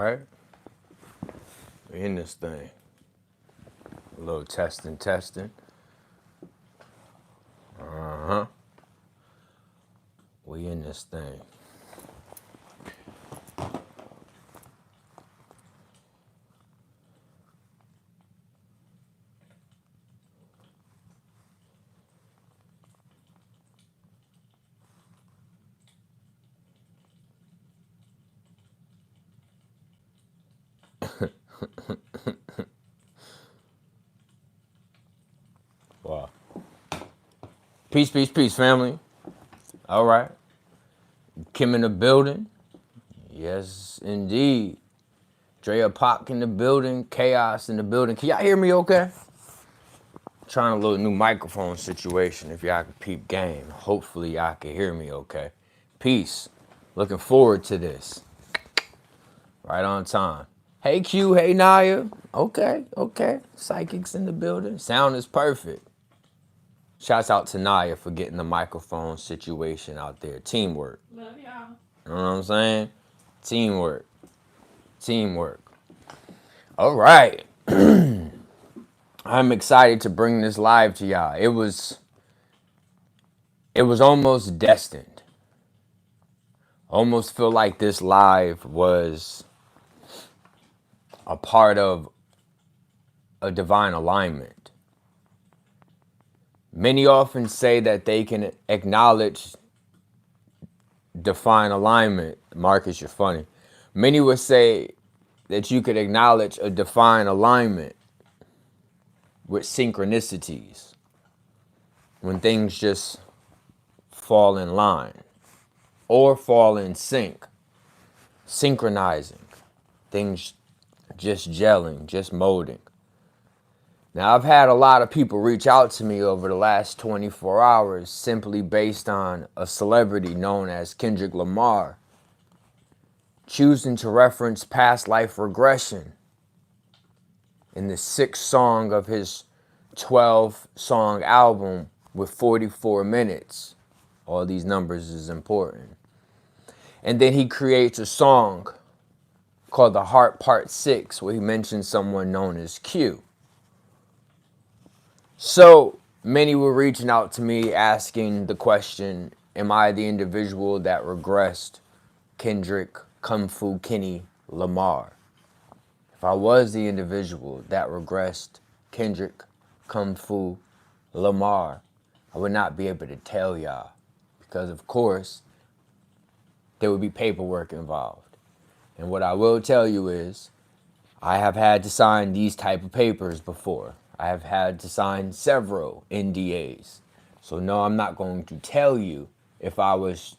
right. We in this thing. A little testing. We in this thing. Wow. Peace, family. All right. Kim in the building. Yes, indeed. Drea Pop in the building. Chaos in the building. Can y'all hear me okay? Trying a little new microphone situation. If y'all can peep game. Hopefully y'all can hear me okay. Peace. Looking forward to this. Right on time. Hey Q, hey Naya. Okay. Psychics in the building. Sound is perfect. Shouts out to Naya for getting the microphone situation out there. Teamwork. Love y'all. You know what I'm saying? Teamwork. All right. I'm excited to bring this live to y'all. It was almost destined. Almost feel like this live was a part of a divine alignment. Many often say that they can acknowledge divine alignment. Marcus, you're funny. Many would say that you could acknowledge a divine alignment with synchronicities when things just fall in line or fall in sync, synchronizing, things just gelling, just molding. Now, I've had a lot of people reach out to me over the last 24 hours simply based on a celebrity known as Kendrick Lamar choosing to reference past life regression in the 6th song of his 12-song album with 44 minutes. All these numbers is important. And then he creates a song called The Heart Part 6 where he mentions someone known as Q. So many were reaching out to me asking the question, am I the individual that regressed Kendrick Kung Fu Kenny Lamar? If I was the individual that regressed Kendrick Kung Fu Lamar, I would not be able to tell y'all because, of course, there would be paperwork involved. And what I will tell you is I have had to sign these type of papers before. I have had to sign several NDAs. So no, I'm not going to tell you if I was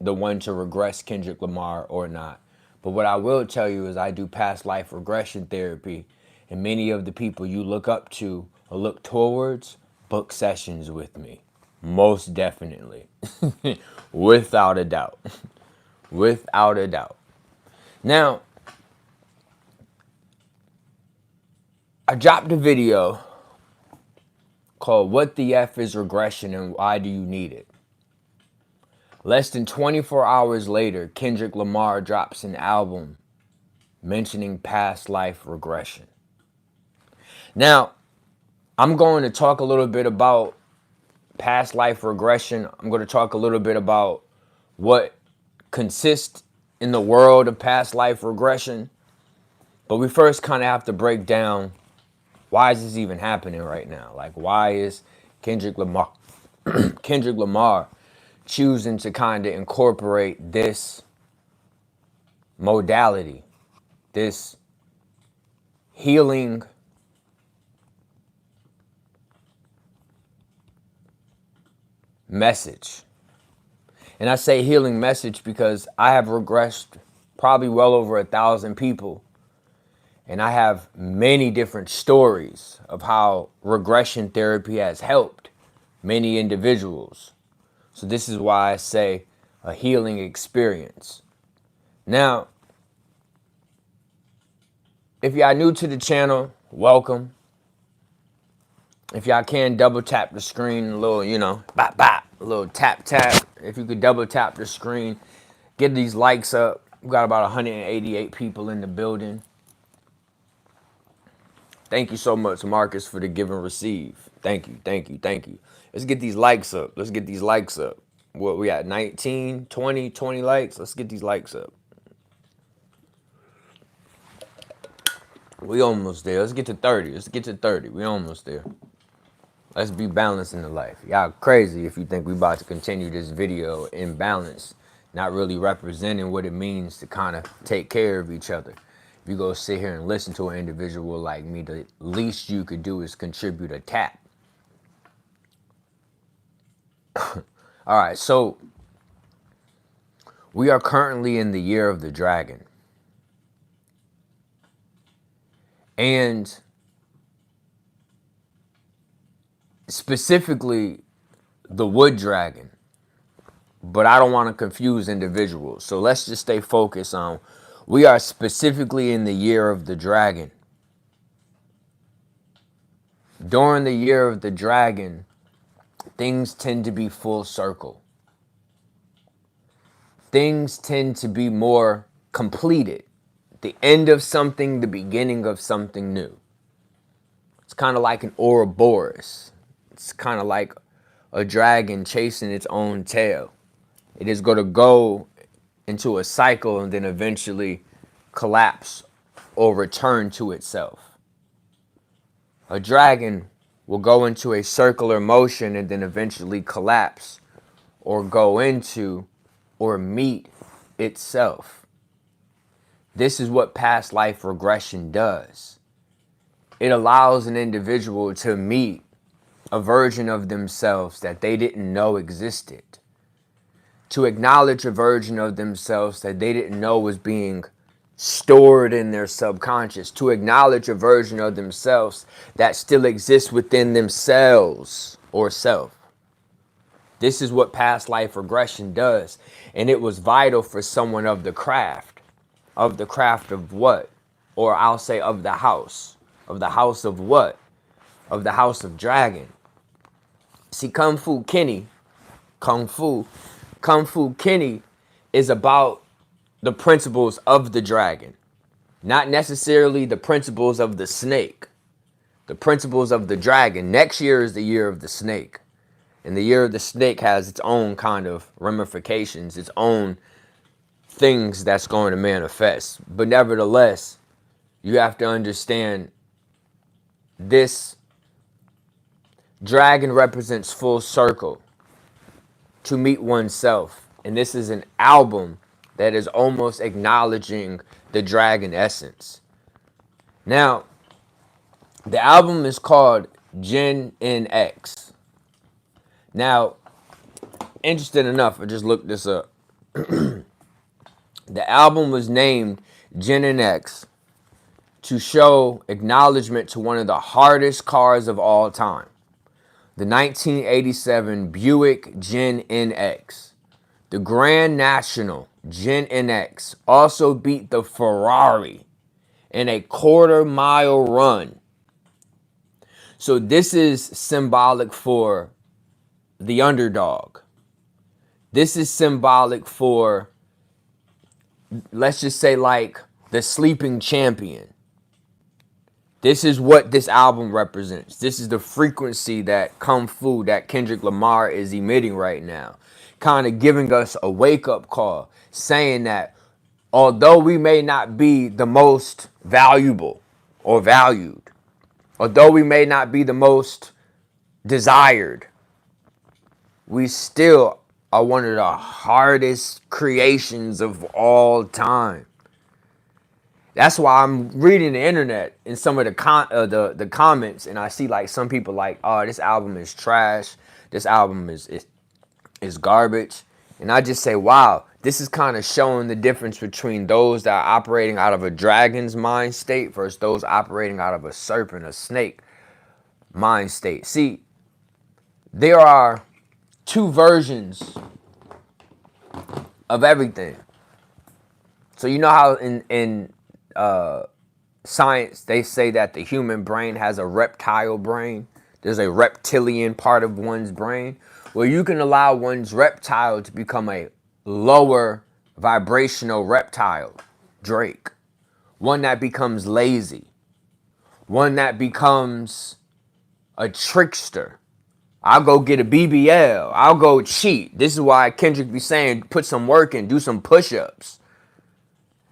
the one to regress Kendrick Lamar or not. But what I will tell you is I do past life regression therapy, and many of the people you look up to or look towards book sessions with me. Most definitely. Without a doubt. Without a doubt. Now, I dropped a video called What the F is Regression and Why Do You Need It? Less than 24 hours later, Kendrick Lamar drops an album mentioning past life regression. Now, I'm going to talk a little bit about past life regression. I'm going to talk a little bit about what consists in the world of past life regression. But we first kind of have to break down, why is this even happening right now? Like, why is Kendrick Lamar choosing to kind of incorporate this modality, this healing message? And I say healing message because I have regressed probably well over 1,000 people. And I have many different stories of how regression therapy has helped many individuals. So this is why I say a healing experience. Now, if y'all new to the channel, welcome. If y'all can double tap the screen, a little, bop, bop, a little tap, tap. If you could double tap the screen, get these likes up. We got about 188 people in the building. Thank you so much, Marcus, for the give and receive. Thank you, thank you, thank you. Let's get these likes up. Let's get these likes up. What we at? 19, 20, 20 likes. Let's get these likes up. We almost there. Let's get to 30. Let's get to 30. We almost there. Let's be balanced in the life. Y'all crazy if you think we about to continue this video in balance, not really representing what it means to kind of take care of each other. If you go sit here and listen to an individual like me, the least you could do is contribute a tap. All right, so we are currently in the year of the dragon. And specifically the wood dragon. But I don't want to confuse individuals. So let's just stay focused on, we are specifically in the year of the dragon. During the year of the dragon, things tend to be full circle. Things tend to be more completed. The end of something, the beginning of something new. It's kind of like an Ouroboros. It's kind of like a dragon chasing its own tail. It is going to go into a cycle and then eventually collapse or return to itself. A dragon will go into a circular motion and then eventually collapse or go into or meet itself. This is what past life regression does. It allows an individual to meet a version of themselves that they didn't know existed. To acknowledge a version of themselves that they didn't know was being stored in their subconscious. To acknowledge a version of themselves that still exists within themselves or self. This is what past life regression does. And it was vital for someone of the craft. Of the craft of what? Or I'll say of the house. Of the house of what? Of the house of dragon. See, Kung Fu Kenny is about the principles of the dragon. Not necessarily the principles of the snake. The principles of the dragon. Next year is the year of the snake. And the year of the snake has its own kind of ramifications, its own things that's going to manifest. But nevertheless, you have to understand this dragon represents full circle to meet oneself. And this is an album that is almost acknowledging the dragon essence. Now, the album is called Djinn Consciousness. Now, interesting enough, I just looked this up. The album was named Djinn Consciousness to show acknowledgement to one of the hardest cars of all time. The 1987 Buick Djinn NX. The Grand National Djinn NX also beat the Ferrari in a quarter-mile run. So this is symbolic for the underdog. This is symbolic for, let's just say, like the sleeping champion. This is what this album represents. This is the frequency that Kung Fu, that Kendrick Lamar is emitting right now. Kind of giving us a wake-up call, saying that although we may not be the most valuable or valued, although we may not be the most desired, we still are one of the hardest creations of all time. That's why I'm reading the internet and some of the comments, and I see like some people like, oh, this album is trash. This album is garbage. And I just say, wow, this is kind of showing the difference between those that are operating out of a dragon's mind state versus those operating out of a serpent, a snake mind state. See, there are two versions of everything. So you know how in science they say that the human brain has a reptile brain. There's a reptilian part of one's brain where you can allow one's reptile to become a lower vibrational reptile, Drake. One that becomes lazy. One that becomes a trickster. I'll go get a BBL. I'll go cheat. This is why Kendrick be saying, put some work in, do some push-ups.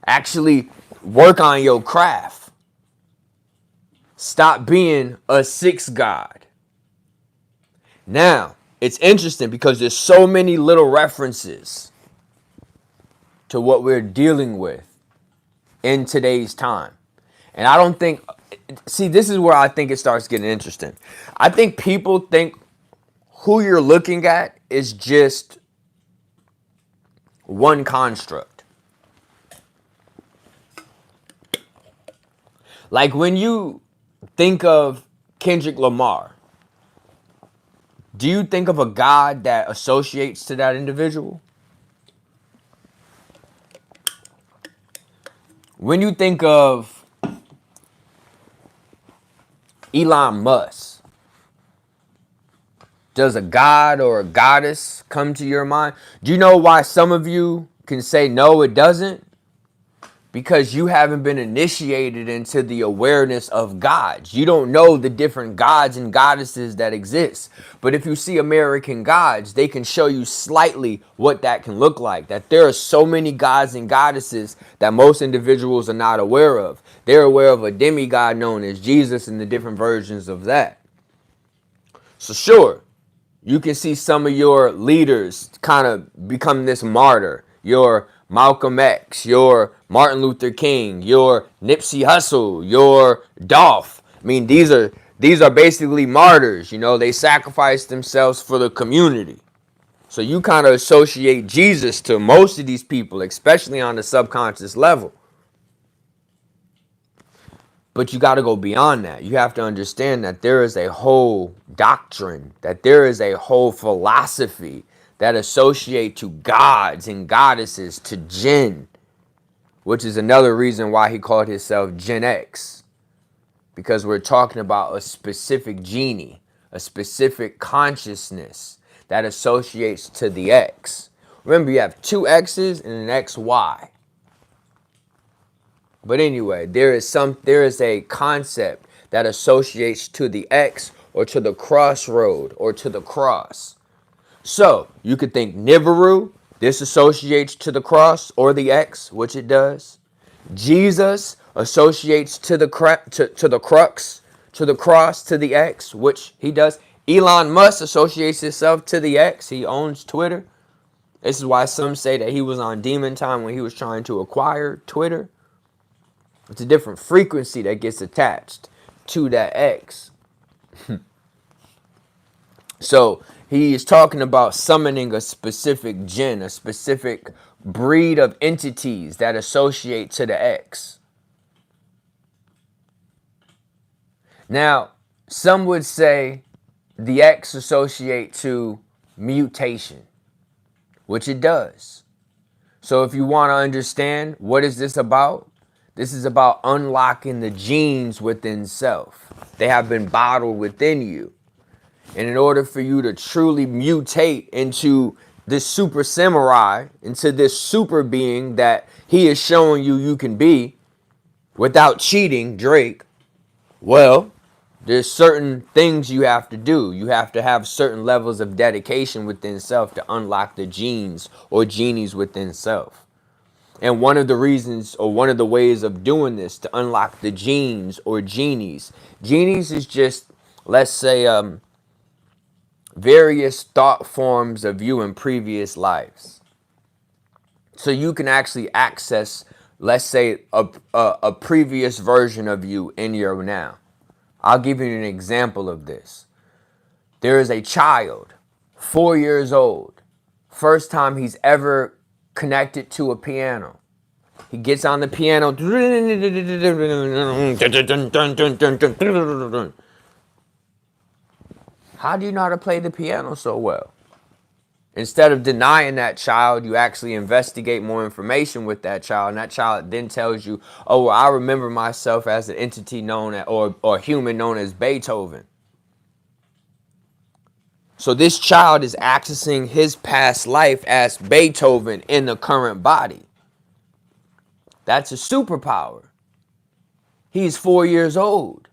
Actually work on your craft. Stop being a six god. Now, it's interesting because there's so many little references to what we're dealing with in today's time. And I don't think, see, this is where I think it starts getting interesting. I think people think who you're looking at is just one construct. Like when you think of Kendrick Lamar, do you think of a God that associates to that individual? When you think of Elon Musk, does a god or a goddess come to your mind? Do you know why some of you can say no, it doesn't? Because you haven't been initiated into the awareness of gods. You don't know the different gods and goddesses that exist. But if you see American gods, they can show you slightly what that can look like. That there are so many gods and goddesses that most individuals are not aware of. They're aware of a demigod known as Jesus and the different versions of that. So sure, you can see some of your leaders kind of become this martyr. Your Malcolm X, your Martin Luther King, your Nipsey Hussle, your Dolph. I mean, these are basically martyrs. You know, they sacrifice themselves for the community. So you kind of associate Jesus to most of these people, especially on the subconscious level. But you got to go beyond that. You have to understand that there is a whole doctrine, that there is a whole philosophy that associate to gods and goddesses, to Djinn, which is another reason why he called himself Gen X. Because we're talking about a specific genie, a specific consciousness that associates to the X. Remember, you have two X's and an XY. But anyway, there is a concept that associates to the X or to the crossroad or to the cross. So you could think Nibiru, this associates to the cross or the X, which it does. Jesus associates to the crux, to the cross, to the X, which he does. Elon Musk associates himself to the X. He owns Twitter. This is why some say that he was on demon time when he was trying to acquire Twitter. It's a different frequency that gets attached to that X. So he is talking about summoning a specific jinn, a specific breed of entities that associate to the X. Now, some would say the X associate to mutation, which it does. So if you want to understand what is this about, this is about unlocking the genes within self. They have been bottled within you. And in order for you to truly mutate into this super samurai, into this super being that he is showing you can be without cheating, Drake, well, there's certain things you have to do. You have to have certain levels of dedication within self to unlock the genes or genies within self. And one of the reasons or one of the ways of doing this to unlock the genes or genies. Genies is just, let's say, various thought forms of you in previous lives. So you can actually access, let's say, a previous version of you in your now. I'll give you an example of this. There is a child, 4 years old, first time he's ever connected to a piano. He gets on the piano. How do you know how to play the piano so well? Instead of denying that child, you actually investigate more information with that child, and that child then tells you, oh, well, I remember myself as an entity known as, or human known as Beethoven. So this child is accessing his past life as Beethoven in the current body. That's a superpower. He's 4 years old.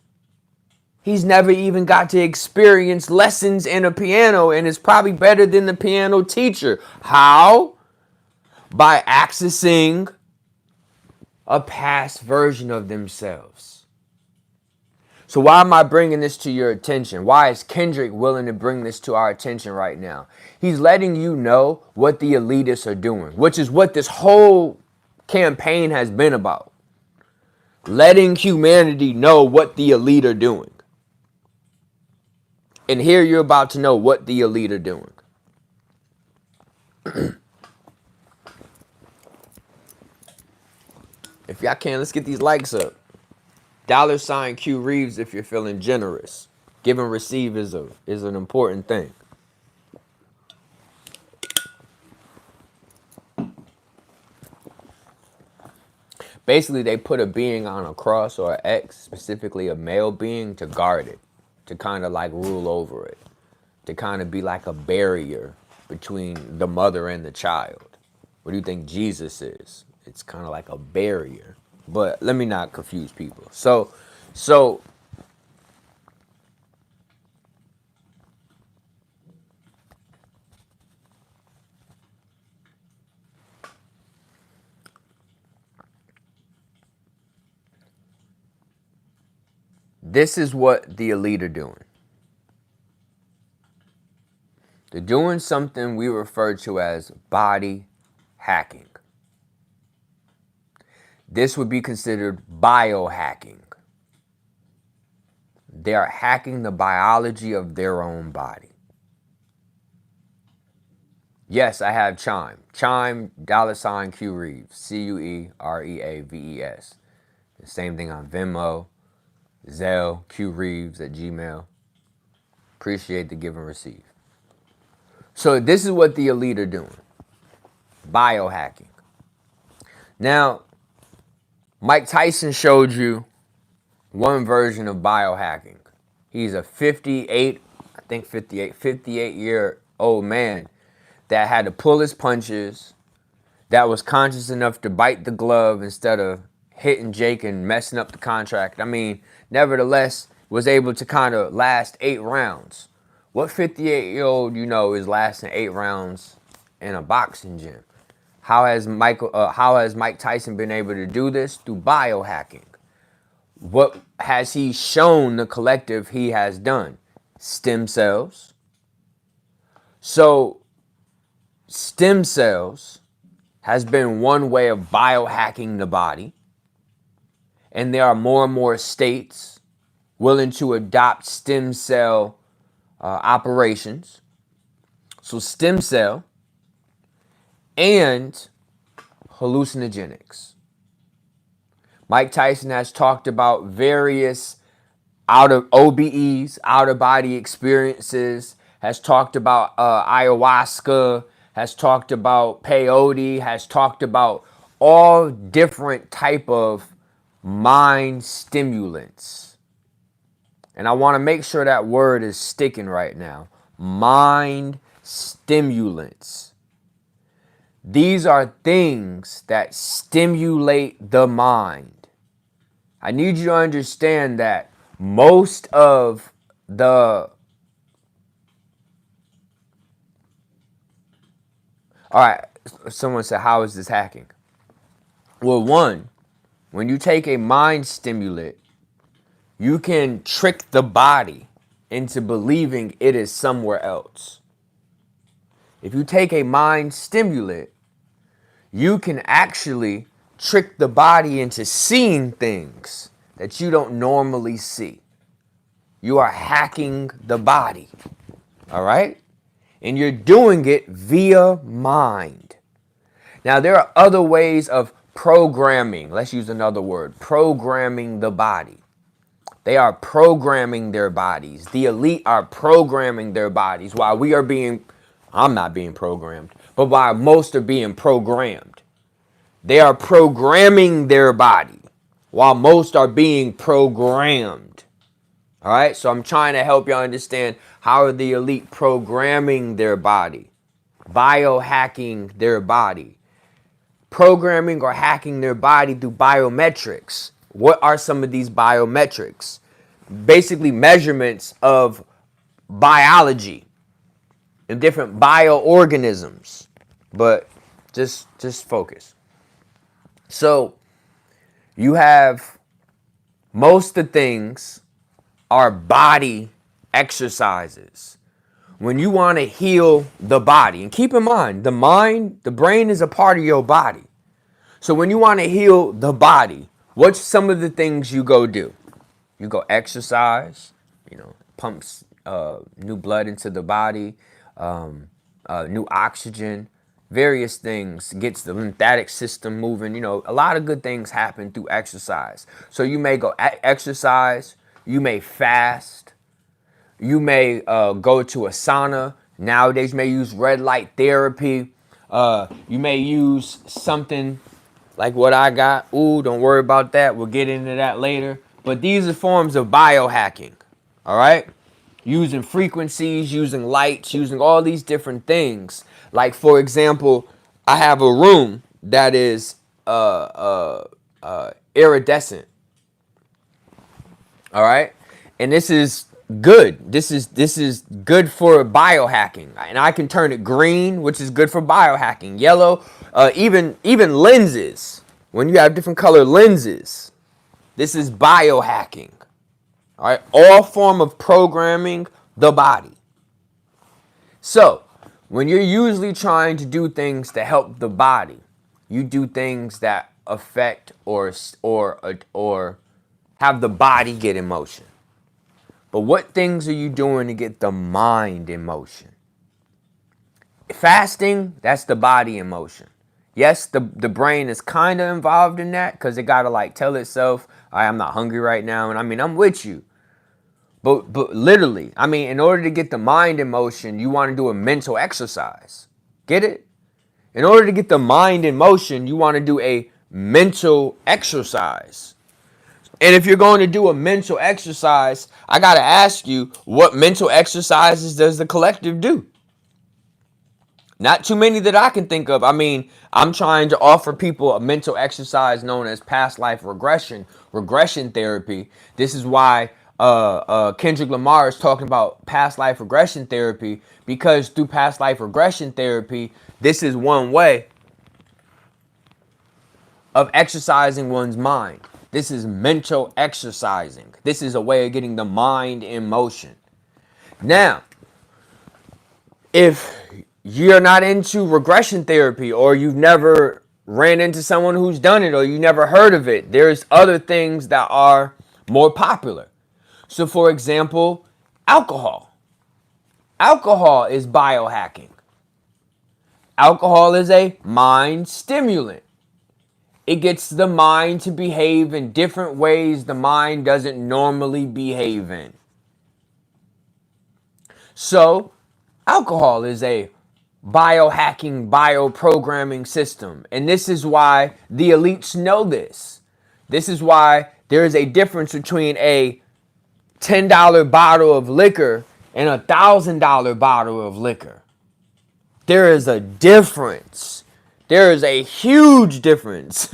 He's never even got to experience lessons in a piano and is probably better than the piano teacher. How? By accessing a past version of themselves. So why am I bringing this to your attention? Why is Kendrick willing to bring this to our attention right now? He's letting you know what the elitists are doing, which is what this whole campaign has been about. Letting humanity know what the elite are doing. And here you're about to know what the elite are doing. If y'all can, let's get these likes up. $ CueReaves if you're feeling generous. Give and receive is an important thing. Basically, they put a being on a cross or an X, specifically a male being, to guard it, to kind of like rule over it, to kind of be like a barrier between the mother and the child. What do you think Jesus is? It's kind of like a barrier. But let me not confuse people. So this is what the elite are doing. They're doing something we refer to as body hacking. This would be considered biohacking. They are hacking the biology of their own body. Yes, I have Chime. Chime, $ CueReaves. CueReaves. The same thing on Venmo, Zelle, CueReaves at Gmail. Appreciate the give and receive. So this is what the elite are doing. Biohacking. Now, Mike Tyson showed you one version of biohacking. He's a 58-year-old man that had to pull his punches, that was conscious enough to bite the glove instead of hitting Jake and messing up the contract. I mean, nevertheless, was able to kind of last 8 rounds. What 58-year-old is lasting 8 rounds in a boxing gym? How has Mike Tyson been able to do this? Through biohacking. What has he shown the collective he has done? Stem cells. So stem cells has been one way of biohacking the body. And there are more and more states willing to adopt stem cell operations. So stem cell and hallucinogenics. Mike Tyson has talked about various OBEs, out-of-body experiences, has talked about ayahuasca, has talked about peyote, has talked about all different type of mind stimulants. And I want to make sure that word is sticking right now. Mind stimulants. These are things that stimulate the mind. I need you to understand that most of the... All right, someone said, how is this hacking? Well, one, when you take a mind stimulant, you can trick the body into believing it is somewhere else. If you take a mind stimulant, you can actually trick the body into seeing things that you don't normally see. You are hacking the body, all right? And you're doing it via mind. Now, there are other ways of programming. Let's use another word, programming the body. They are programming their bodies. The elite are programming their bodies while I'm not being programmed, but while most are being programmed. They are programming their body while most are being programmed. All right, so I'm trying to help you understand how are the elite programming their body, biohacking their body, programming or hacking their body through biometrics. What are some of these biometrics? Basically measurements of biology and different bioorganisms. But just focus. So you have most of the things are body exercises. When you want to heal the body, and keep in mind, the brain is a part of your body. So when you want to heal the body, what's some of the things you go do? You go exercise, pumps new blood into the body, new oxygen, various things, gets the lymphatic system moving. A lot of good things happen through exercise. So you may go exercise, you may fast, you may go to a sauna. Nowadays, you may use red light therapy. You may use something like what I got. Ooh, don't worry about that. We'll get into that later. But these are forms of biohacking, all right? Using frequencies, using lights, using all these different things. Like, for example, I have a room that is iridescent, all right? And this is good. This is good for biohacking. And I can turn it green, which is good for biohacking. Yellow, even lenses. When you have different color lenses, this is biohacking. All right, all form of programming the body. So, when you're usually trying to do things to help the body, you do things that affect or have the body get in motion. But what things are you doing to get the mind in motion? Fasting, that's the body in motion. Yes, the brain is kind of involved in that because it got to tell itself, I'm not hungry right now. And I'm with you. But literally, in order to get the mind in motion, you want to do a mental exercise. Get it? In order to get the mind in motion, you want to do a mental exercise. And if you're going to do a mental exercise, I got to ask you, what mental exercises does the collective do? Not too many that I can think of. I'm trying to offer people a mental exercise known as past life regression therapy. This is why Kendrick Lamar is talking about past life regression therapy, because through past life regression therapy, this is one way of exercising one's mind. This is mental exercising. This is a way of getting the mind in motion. Now, if you're not into regression therapy, or you've never ran into someone who's done it, or you never heard of it, there's other things that are more popular. So, for example, alcohol. Alcohol is biohacking. Alcohol is a mind stimulant. It gets the mind to behave in different ways the mind doesn't normally behave in. So, alcohol is a biohacking, bioprogramming system. And this is why the elites know this. This is why there is a difference between a $10 bottle of liquor and a $1,000 bottle of liquor. There is a difference. There is a huge difference,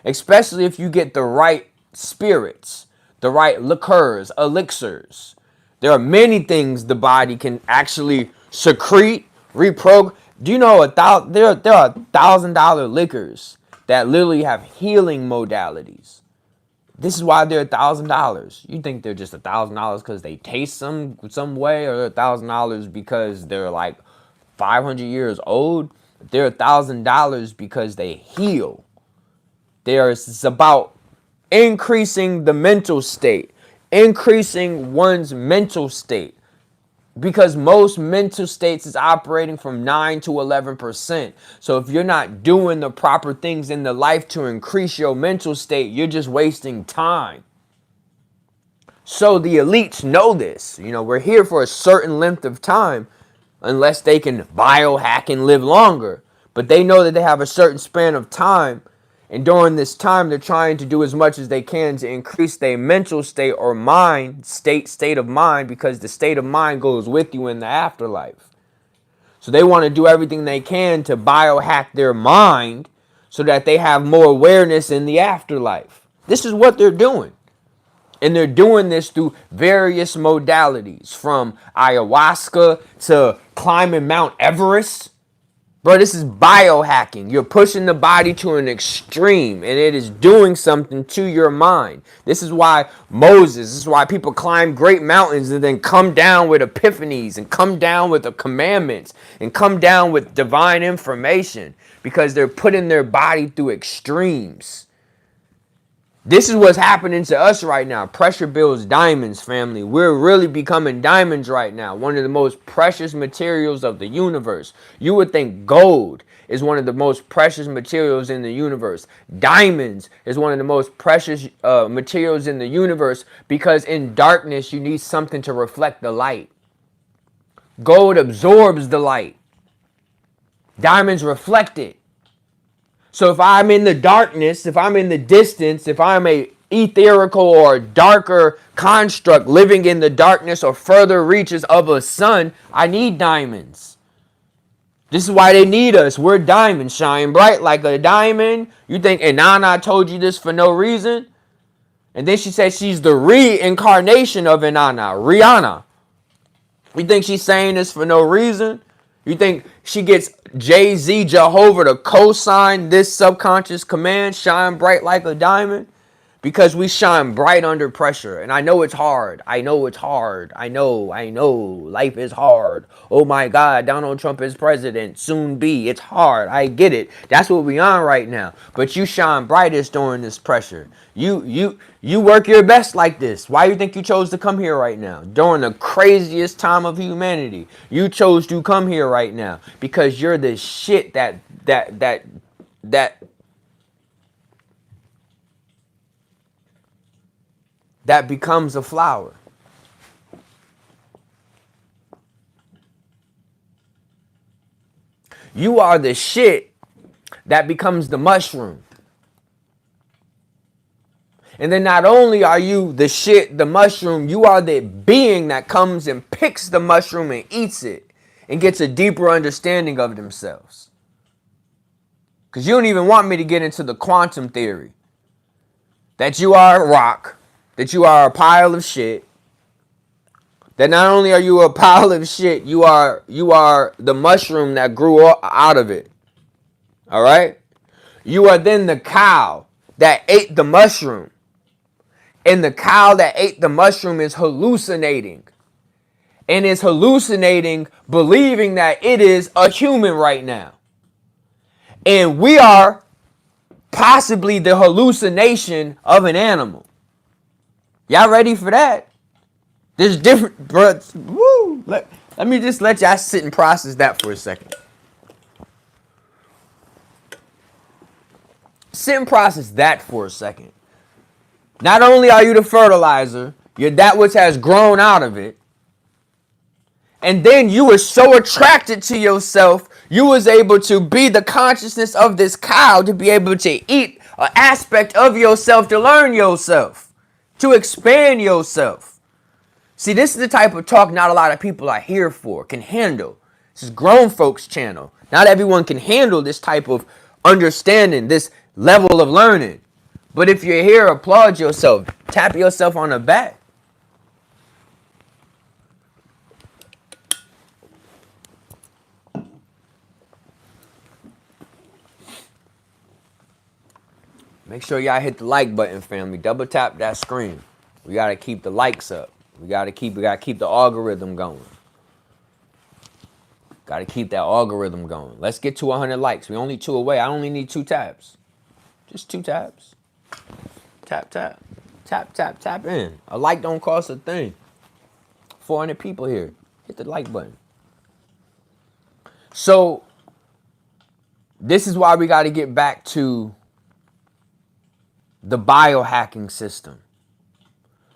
especially if you get the right spirits, the right liqueurs, elixirs. There are many things the body can actually secrete, reprogram. Do you know there are $1,000 liquors that literally have healing modalities? This is why they're $1,000. You think they're just $1,000 because they taste some way, or they're $1,000 because they're 500 years old? They're $1,000 because they heal. It's about increasing the mental state, increasing one's mental state, because most mental states is operating from 9 to 11%. So if you're not doing the proper things in the life to increase your mental state, you're just wasting time. So the elites know this. We're here for a certain length of time, unless they can biohack and live longer. But they know that they have a certain span of time, And during this time, they're trying to do as much as they can to increase their mental state or mind state of mind, because the state of mind goes with you in the afterlife. So they want to do everything they can to biohack their mind so that they have more awareness in the afterlife. This is what they're doing. And they're doing this through various modalities, from ayahuasca to climbing Mount Everest. Bro, this is biohacking. You're pushing the body to an extreme, and it is doing something to your mind. This is why this is why people climb great mountains and then come down with epiphanies and come down with the commandments and come down with divine information, because they're putting their body through extremes. This is what's happening to us right now. Pressure builds diamonds, family. We're really becoming diamonds right now. One of the most precious materials of the universe. You would think gold is one of the most precious materials in the universe. Diamonds is one of the most precious materials in the universe, because in darkness you need something to reflect the light. Gold absorbs the light. Diamonds reflect it. So if I'm in the darkness, if I'm in the distance, if I'm a etherical or darker construct living in the darkness or further reaches of a sun, I need diamonds. This is why they need us. We're diamonds, shine bright like a diamond. You think Inanna told you this for no reason? And then she said she's the reincarnation of Inanna, Rihanna. You think she's saying this for no reason? You think she gets Jay-Z, Jehovah to co-sign this subconscious command, shine bright like a diamond? Because we shine bright under pressure. And I know it's hard. I know it's hard. I know. Life is hard. Oh my God, Donald Trump is president. Soon be. It's hard. I get it. That's what we on right now. But you shine brightest during this pressure. You work your best like this. Why do you think you chose to come here right now? During the craziest time of humanity. You chose to come here right now. Because you're the shit that becomes a flower. You are the shit that becomes the mushroom. And then not only are you the shit, the mushroom, you are the being that comes and picks the mushroom and eats it and gets a deeper understanding of themselves. Because you don't even want me to get into the quantum theory. That you are a rock. That you are a pile of shit. That not only are you a pile of shit, you are the mushroom that grew out of it. All right? You are then the cow that ate the mushroom. And the cow that ate the mushroom is hallucinating. And is hallucinating, believing that it is a human right now. And we are possibly the hallucination of an animal. Y'all ready for that? There's different, bro. Woo! Let me just let y'all sit and process that for a second. Sit and process that for a second. Not only are you the fertilizer, you're that which has grown out of it. And then you were so attracted to yourself, you was able to be the consciousness of this cow, to be able to eat an aspect of yourself, to learn yourself, to expand yourself. See, this is the type of talk not a lot of people are here for, can handle. This is grown folks channel. Not everyone can handle this type of understanding, this level of learning. But if you're here, applaud yourself. Tap yourself on the back. Make sure y'all hit the like button, family. Double tap that screen. We gotta keep the likes up. We gotta keep the algorithm going. Gotta keep that algorithm going. Let's get to 100 likes. We only 2 away. I only need 2 taps. Just 2 taps. Tap, tap. Tap, tap, tap in. A like don't cost a thing. 400 people here. Hit the like button. So, this is why we gotta get back to the biohacking system.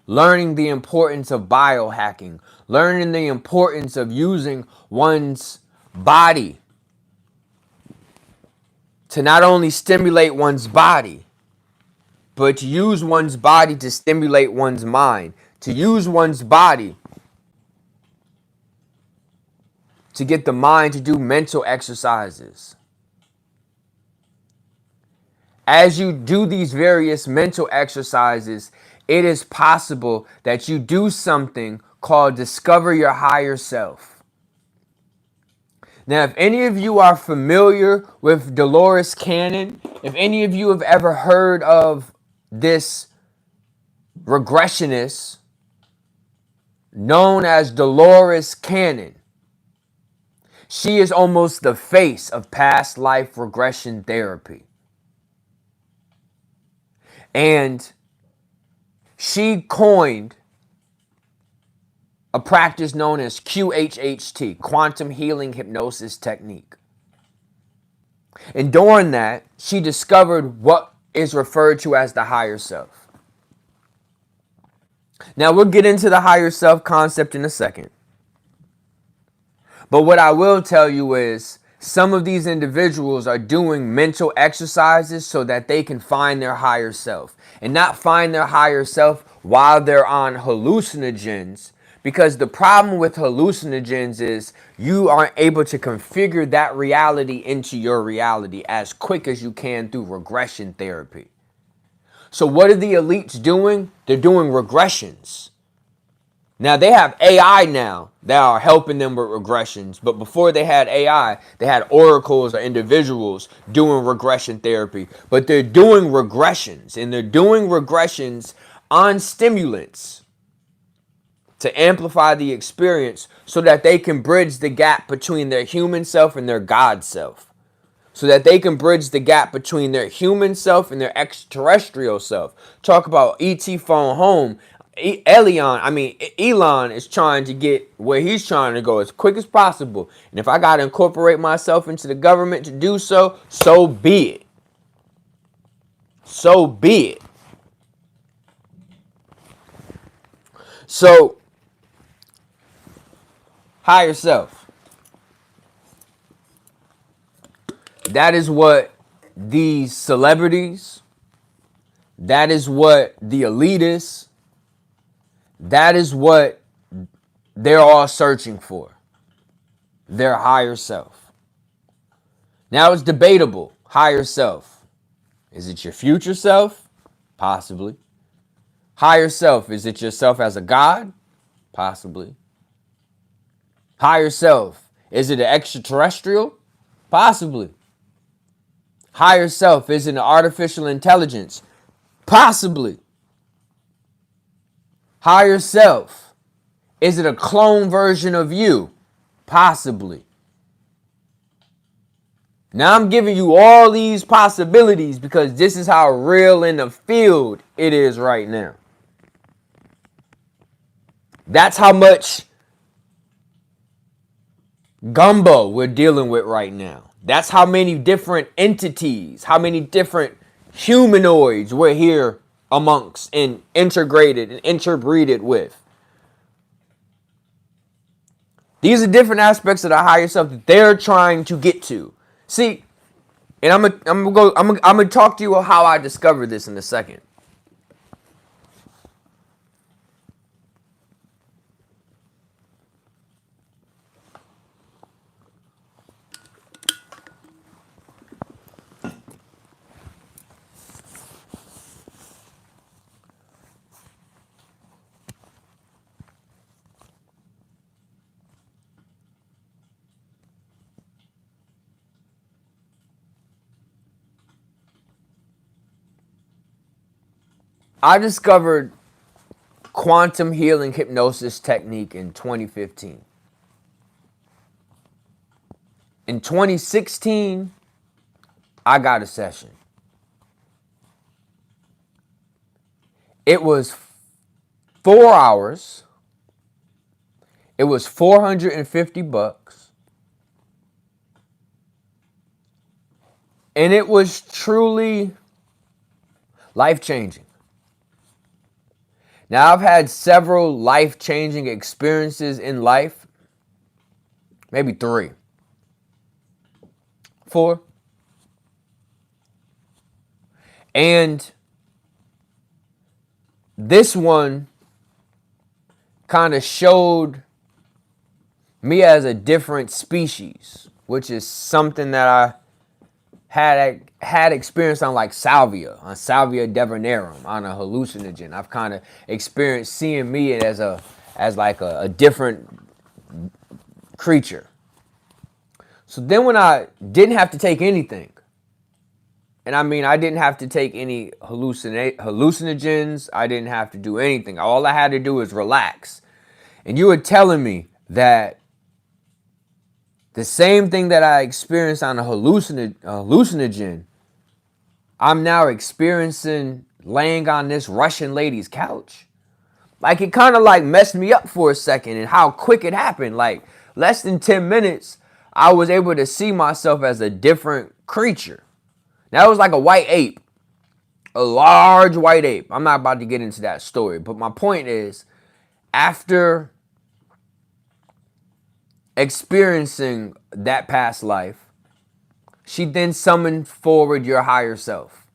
Learning the importance of biohacking. Learning the importance of using one's body to not only stimulate one's body, but to use one's body to stimulate one's mind, to use one's body to get the mind to do mental exercises. As you do these various mental exercises, it is possible that you do something called discover your higher self. Now, if any of you are familiar with Dolores Cannon, if any of you have ever heard of this regressionist known as Dolores Cannon, she is almost the face of past life regression therapy. And she coined a practice known as QHHT, Quantum Healing Hypnosis Technique. And during that, she discovered what is referred to as the higher self. Now, we'll get into the higher self concept in a second. But what I will tell you is some of these individuals are doing mental exercises so that they can find their higher self. And not find their higher self while they're on hallucinogens. Because the problem with hallucinogens is you aren't able to configure that reality into your reality as quick as you can through regression therapy. So what are the elites doing? They're doing regressions. Now, they have AI now that are helping them with regressions. But before they had AI, they had oracles or individuals doing regression therapy. But they're doing regressions. And they're doing regressions on stimulants to amplify the experience so that they can bridge the gap between their human self and their God self. So that they can bridge the gap between their human self and their extraterrestrial self. Talk about E.T. phone home. Elon is trying to get where he's trying to go as quick as possible. And if I got to incorporate myself into the government to do so, so be it. So be it. So, higher self. That is what these celebrities, that is what the elitists, that is what they're all searching for. Their higher self. Now it's debatable. Higher self. Is it your future self? Possibly. Higher self. Is it yourself as a god? Possibly. Higher self. Is it an extraterrestrial? Possibly. Higher self. Is it an artificial intelligence? Possibly. Higher self. Is it a clone version of you? Possibly. Now I'm giving you all these possibilities because this is how real in the field it is right now. That's how much gumbo we're dealing with right now. That's how many different entities, how many different humanoids we're here amongst and integrated and interbreeded with. These are different aspects of the higher self that they're trying to get to. See, and I'm gonna talk to you about how I discovered this in a second. I discovered quantum healing hypnosis technique in 2015. In 2016, I got a session. It was 4 hours. It was $450. And it was truly life-changing. Now, I've had several life-changing experiences in life. Maybe 3. 4. And this one kind of showed me as a different species, which is something that I had experience on, like salvia divernarum, on a hallucinogen. I've kind of experienced seeing me as like a different creature. So then when I didn't have to take anything, and I mean, I didn't have to take any hallucinogens, I didn't have to do anything. All I had to do was relax. And you were telling me that the same thing that I experienced on a hallucinogen, I'm now experiencing laying on this Russian lady's couch. Like, it kind of like messed me up for a second, and how quick it happened. Like, less than 10 minutes, I was able to see myself as a different creature. Now, it was like a white ape, a large white ape. I'm not about to get into that story, but my point is, after experiencing that past life, she then summoned forward your higher self.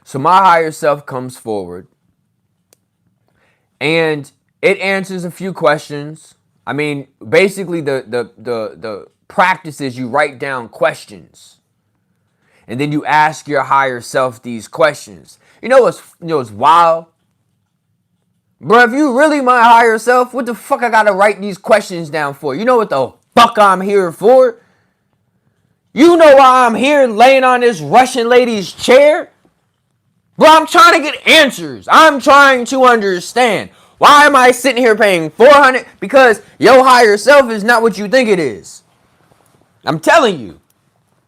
So my higher self comes forward, and it answers a few questions. I mean, basically the practice is you write down questions, and then you ask your higher self these questions. You know what's wild? Bro, if you really my higher self, what the fuck I gotta write these questions down for? You know what the fuck I'm here for? You know why I'm here laying on this Russian lady's chair? Bro, I'm trying to get answers. I'm trying to understand. Why am I sitting here paying $400? Because your higher self is not what you think it is. I'm telling you.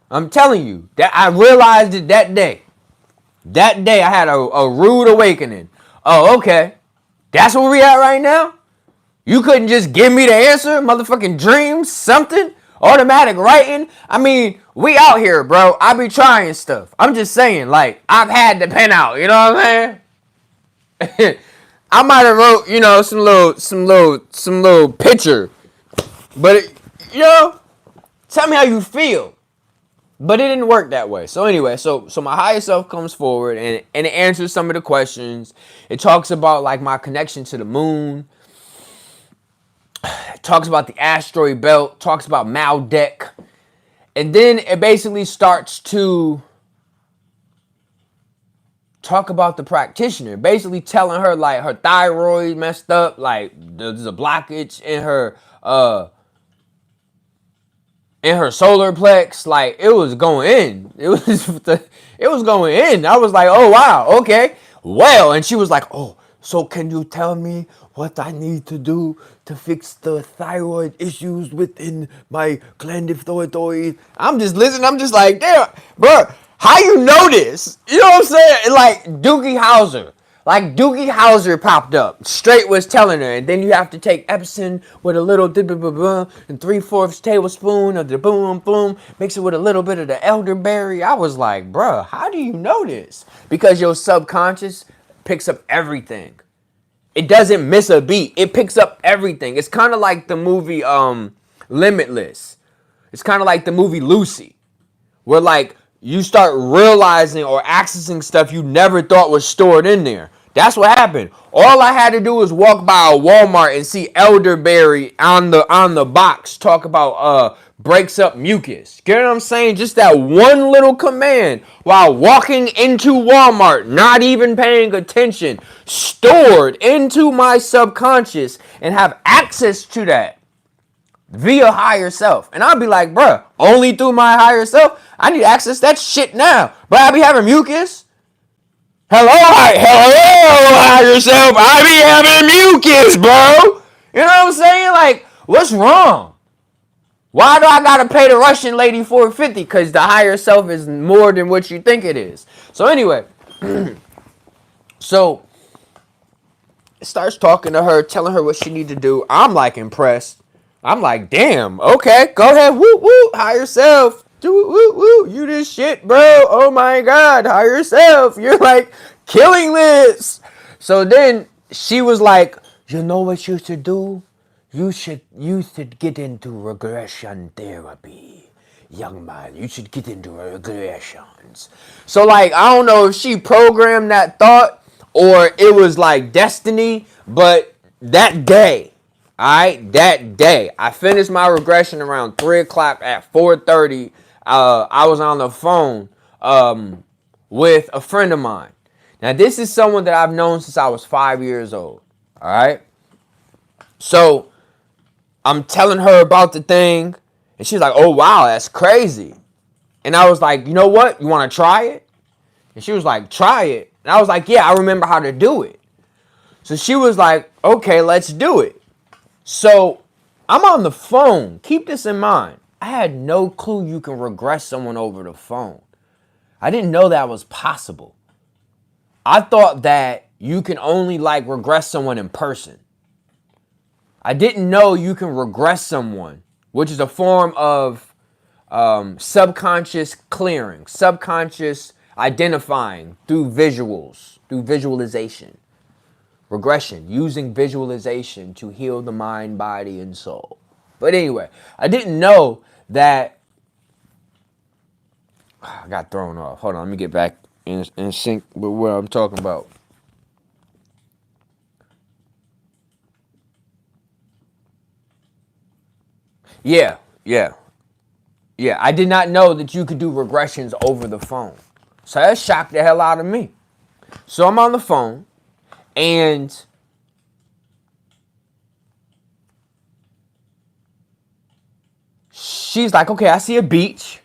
That I realized it that day. That day I had a rude awakening. Oh, okay. That's where we at right now? You couldn't just give me the answer? Motherfucking dreams? Something? Automatic writing? I mean, we out here, bro. I be trying stuff. I'm just saying, like, I've had the pen out. You know what I'm saying? I might have wrote, some little picture. But, tell me how you feel. But it didn't work that way. So anyway, so my higher self comes forward and it answers some of the questions. It talks about, like, my connection to the moon. It talks about the asteroid belt. Talks about Maldek. And then it basically starts to talk about the practitioner. Basically telling her, like, her thyroid messed up. Like, there's a blockage in her solar plex. Like, it was going in. It was going in. I was like, oh wow, okay. Well, and she was like, oh, so can you tell me what I need to do to fix the thyroid issues within my glandiphoid? I'm just listening. I'm just like, damn, bro, how you know this? You know what I'm saying? Like Doogie Howser. Like Doogie Howser popped up. Straight was telling her. And then you have to take Epsom with a little and 3/4 tablespoon of the boom boom. Mix it with a little bit of the elderberry. I was like, bruh, how do you know this? Because your subconscious picks up everything. It doesn't miss a beat. It picks up everything. It's kind of like the movie Limitless. It's kind of like the movie Lucy. Where like you start realizing or accessing stuff you never thought was stored in there. That's what happened. All I had to do was walk by a Walmart and see elderberry on the box talk about breaks up mucus. Get what I'm saying? Just that one little command while walking into Walmart, not even paying attention, stored into my subconscious and have access to that via higher self. And I'll be like, bruh, only through my higher self? I need to access that shit now. But I be having mucus. Hello, higher self. I be having mucus, bro. You know what I'm saying? Like, what's wrong? Why do I gotta pay the Russian lady $450? Because the higher self is more than what you think it is. So anyway, so it starts talking to her, telling her what she need to do. I'm like impressed. I'm like, damn, okay, go ahead, woo, woo, higher self. Woo, woo, woo, you this shit, bro. Oh my God, higher self. You're like killing this. So then she was like, you know what you should do? You should get into regression therapy. young man, you should get into regressions. So like, I don't know if she programmed that thought or it was like destiny, but that day, that day, I finished my regression around 3 o'clock. At 4:30, I was on the phone with a friend of mine. Now, this is someone that I've known since I was 5 years old. All right. So I'm telling her about the thing, and she's like, oh, wow, that's crazy. And I was like, you know what? You want to try it? And she was like, try it. And I was like, yeah, I remember how to do it. So she was like, okay, let's do it. So I'm on the phone. Keep this in mind. I had no clue you can regress someone over the phone. I didn't know that was possible. I thought that you can only like regress someone in person. I didn't know you can regress someone, which is a form of subconscious clearing, subconscious identifying through visuals, through visualization. Regression, using visualization to heal the mind, body, and soul. But anyway, I didn't know that. I got thrown off. Hold on, let me get back in sync with what I'm talking about. Yeah. I did not know that you could do regressions over the phone. So that shocked the hell out of me. So I'm on the phone, and she's like, okay, I see a beach.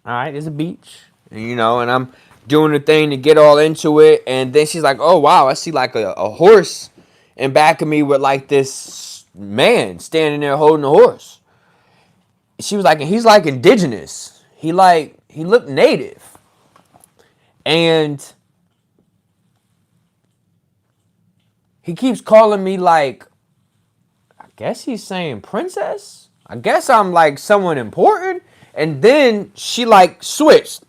All right, there's a beach. And, and I'm doing the thing to get all into it. And then she's like, oh, wow, I see like a horse in back of me with like this man standing there holding a horse. She was like, and he's like indigenous. He looked native. And he keeps calling me like, I guess he's saying princess. I guess I'm like someone important. And then she like switched.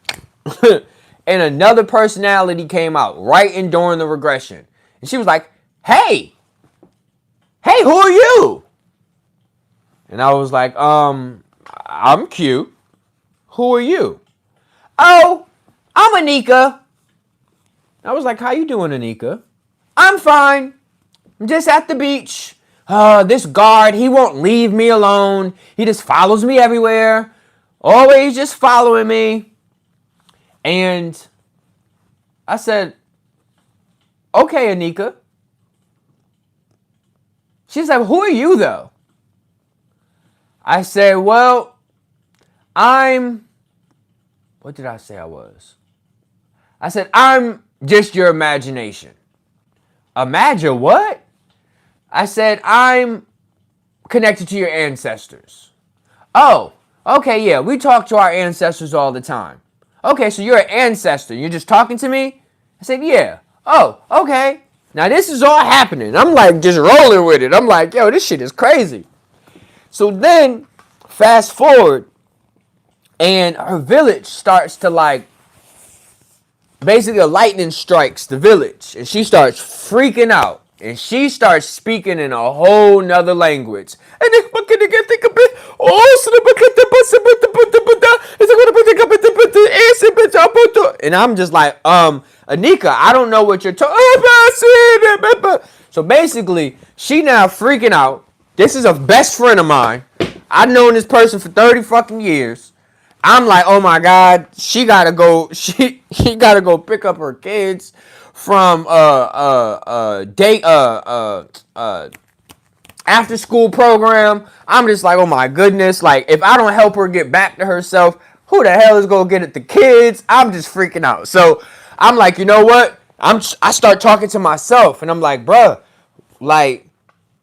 And another personality came out right in during the regression. And she was like, hey, who are you? And I was like, I'm Q. Who are you? Oh, I'm Anika. I was like, how you doing, Anika? I'm fine. I'm just at the beach. This guard, he won't leave me alone. He just follows me everywhere. Always just following me. And I said, okay, Anika. She's like, who are you, though? I said, well, what did I say I was? I said, I'm just your imagination. Imagine what? I said, I'm connected to your ancestors. Oh, okay, yeah, we talk to our ancestors all the time. Okay, so you're an ancestor. You're just talking to me? I said, yeah. Oh, okay. Now this is all happening. I'm like just rolling with it. I'm like, yo, this shit is crazy. So then, fast forward, and her village starts to like, basically a lightning strikes the village, and she starts freaking out. And she starts speaking in a whole nother language. And I'm just like, Anika, I don't know what you're talking about. So basically, she now freaking out. This is a best friend of mine. I've known this person for 30 fucking years. I'm like, oh my God, she gotta go. She gotta go pick up her kids from after school program. I'm just like, oh my goodness, like if I don't help her get back to herself, who the hell is gonna get at the kids? I'm just freaking out. So I'm like, you know what? I start talking to myself, and I'm like, bruh, like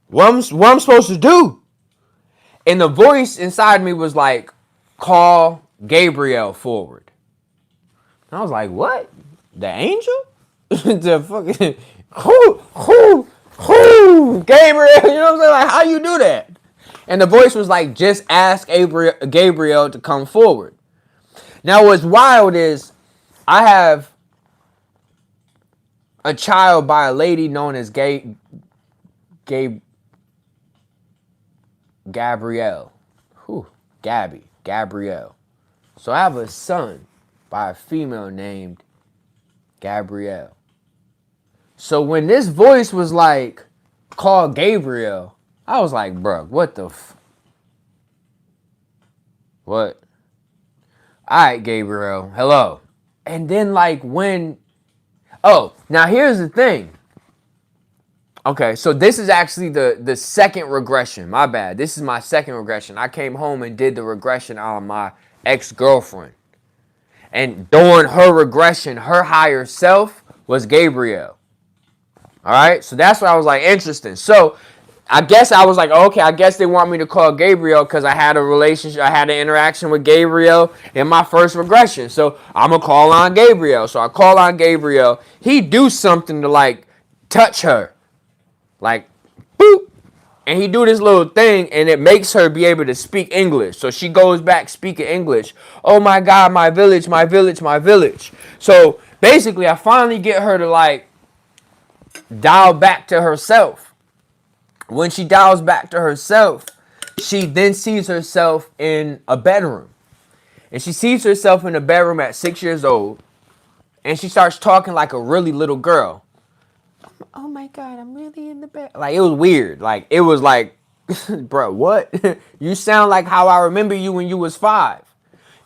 what I'm supposed to do? And the voice inside me was like, call Gabriel forward. And I was like, what? The angel? The fucking Gabriel, you know what I'm saying? Like, how you do that? And the voice was like, just ask Gabriel to come forward. Now, what's wild is I have a child by a lady known as Gabrielle. Gabby. Gabrielle. So I have a son by a female named Gabrielle. So when this voice was like, call Gabriel, I was like, bro, what the what? All right, Gabriel, hello. And then like when, oh, now here's the thing. Okay, so this is actually the second regression. My bad. This is my second regression. I came home and did the regression on my ex-girlfriend. And during her regression, her higher self was Gabriel. All right, so that's what I was like, interesting. So I guess I was like, okay, I guess they want me to call Gabriel because I had a relationship, I had an interaction with Gabriel in my first regression. So I'm going to call on Gabriel. So I call on Gabriel. He do something to like touch her. Like, boop. And he do this little thing and it makes her be able to speak English. So she goes back speaking English. Oh my God, my village, my village, my village. So basically I finally get her to like dial back to herself. When she dials back to herself, she then sees herself in a bedroom. And she sees herself in a bedroom at 6 years old. And she starts talking like a really little girl. Oh my God, I'm really in the bed. Like, it was weird. Like, it was like, bro, what? You sound like how I remember you when you was 5.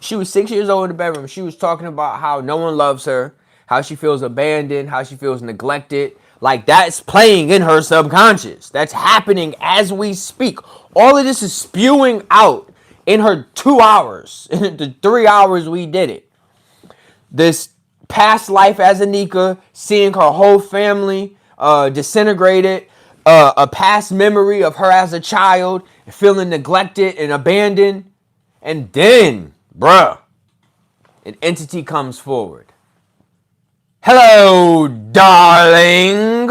She was 6 years old in the bedroom. She was talking about how no one loves her, how she feels abandoned, how she feels neglected. Like, that's playing in her subconscious. That's happening as we speak. All of this is spewing out in her 2 hours, the 3 hours we did it. This past life as Anika, seeing her whole family disintegrated, a past memory of her as a child, feeling neglected and abandoned. And then, bruh, an entity comes forward. Hello, darling.